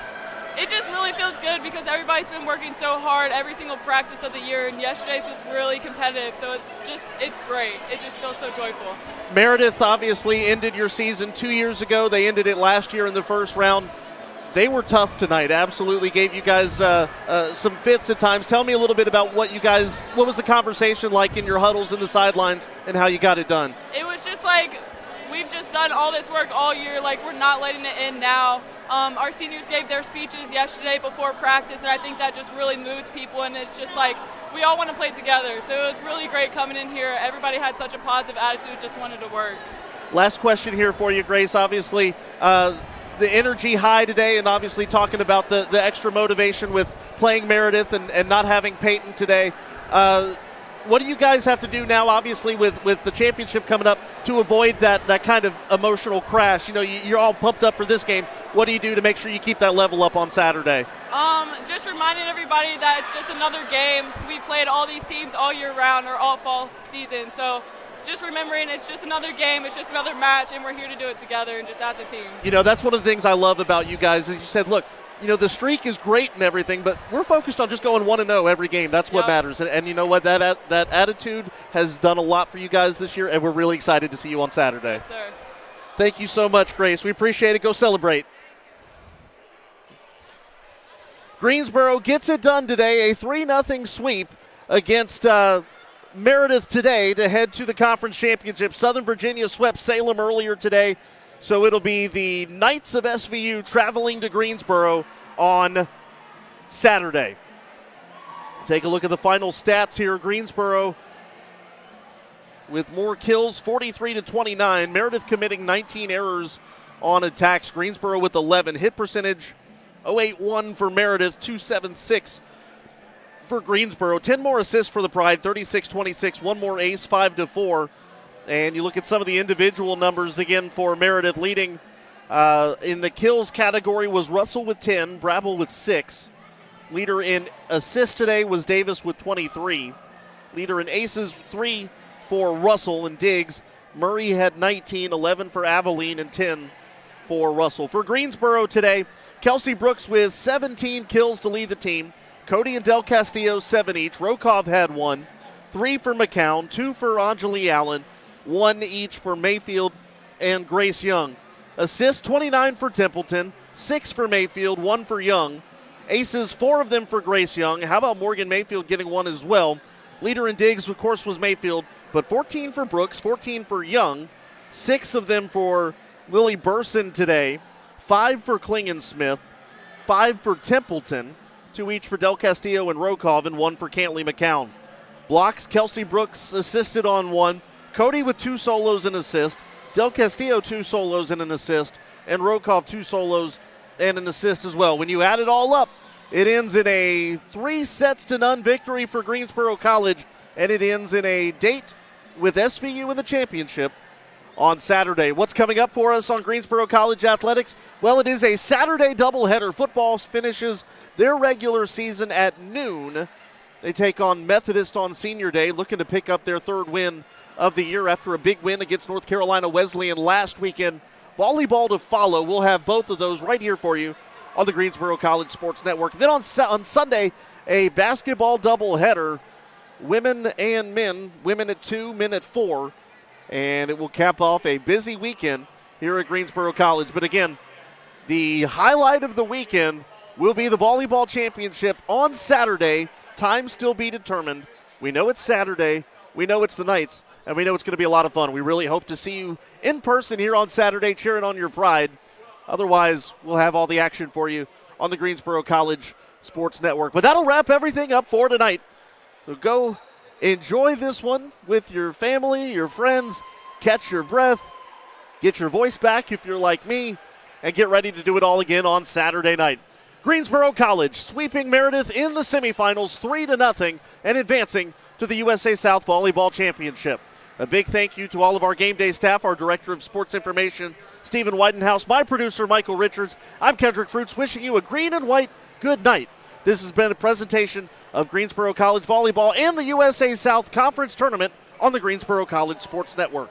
[SPEAKER 13] it just really feels good because everybody's been working so hard every single practice of the year, and yesterday's was really competitive. So it's great. It just feels so joyful.
[SPEAKER 11] Meredith obviously ended your season 2 years ago. They ended it last year in the first round. They were tough tonight. Absolutely gave you guys some fits at times. Tell me a little bit about what was the conversation like in your huddles in the sidelines and how you got it done?
[SPEAKER 13] It was just like, we've just done all this work all year. Like, we're not letting it end now. Our seniors gave their speeches yesterday before practice, and I think that just really moved people, and it's just like, we all want to play together. So it was really great coming in here. Everybody had such a positive attitude, just wanted to work. Last
[SPEAKER 11] question here for you, Grace. Obviously, the energy high today, and obviously talking about the extra motivation with playing Meredith and not having Peyton today. What do you guys have to do now, obviously, with the championship coming up to avoid that kind of emotional crash? You know, you're all pumped up for this game. What do you do to make sure you keep that level up on Saturday?
[SPEAKER 13] Just reminding everybody that it's just another game. We've played all these teams all year round or all fall season. So just remembering it's just another game, it's just another match, and we're here to do it together and just as a team. You know, that's one of the things I love about you guys is you said, look, you know, the streak is great and everything, but we're focused on just going 1-0 every game. That's what matters. And you know what? That attitude has done a lot for you guys this year, and we're really excited to see you on Saturday. Yes, sir. Thank you so much, Grace. We appreciate it. Go celebrate. Greensboro gets it done today, a 3-0 sweep against Meredith today to head to the conference championship. Southern Virginia swept Salem earlier today, so it'll be the Knights of SVU traveling to Greensboro on Saturday. Take a look at the final stats here. Greensboro with more kills, 43-29. Meredith committing 19 errors on attacks. Greensboro with 11. Hit percentage, 0.81 for Meredith, 2.76 for Greensboro. 10 more assists for the Pride, 36-26. One more ace, 5-4. And you look at some of the individual numbers again for Meredith. Leading in the kills category was Russell with 10, Brabble with 6. Leader in assists today was Davis with 23. Leader in aces, 3 for Russell and Diggs. Murray had 19, 11 for Aveline, and 10 for Russell. For Greensboro today, Kelsey Brooks with 17 kills to lead the team. Cody and Del Castillo, 7 each. Rokov had 1. 3 for McCown, 2 for Anjali Allen, 1 each for Mayfield and Grace Young. Assists, 29 for Templeton, 6 for Mayfield, 1 for Young. Aces, 4 of them for Grace Young. How about Morgan Mayfield getting 1 as well? Leader in digs, of course, was Mayfield, but 14 for Brooks, 14 for Young. 6 of them for Lily Burson today. 5 for Klingensmith, 5 for Templeton, 2 each for Del Castillo and Rokov, and 1 for Cantley McCown. Blocks, Kelsey Brooks assisted on 1. Cody with 2 solos and assist. Del Castillo 2 solos and an assist. And Rokov 2 solos and an assist as well. When you add it all up, it ends in a 3-0 victory for Greensboro College, and it ends in a date with SVU in the championship on Saturday. What's coming up for us on Greensboro College Athletics? Well, it is a Saturday doubleheader. Football finishes their regular season at noon. They take on Methodist on Senior Day, looking to pick up their 3rd win of the year after a big win against North Carolina Wesleyan last weekend. Volleyball to follow. We'll have both of those right here for you on the Greensboro College Sports Network. Then on Sunday, a basketball doubleheader.
[SPEAKER 11] women and men, women at 2, men at 4, and it will cap off a busy weekend here at Greensboro College. But again, the highlight of the weekend will be the volleyball championship on Saturday. Time still be determined. We know it's Saturday, we know it's the Knights, and we know it's going to be a lot of fun. We really hope to see you in person here on Saturday cheering on your Pride. Otherwise, we'll have all the action for you on the Greensboro College Sports Network. But that'll wrap everything up for tonight. So go enjoy this one with your family, your friends, catch your breath, get your voice back if you're like me, and get ready to do it all again on Saturday night. Greensboro College sweeping Meredith in the semifinals 3-0 and advancing to the USA South Volleyball Championship. A big thank you to all of our game day staff, our Director of Sports Information, Stephen Whitenhouse, my producer, Michael Richards. I'm Kendrick Fruits, wishing you a green and white good night. This has been a presentation of Greensboro College Volleyball and the USA South Conference Tournament on the Greensboro College Sports Network.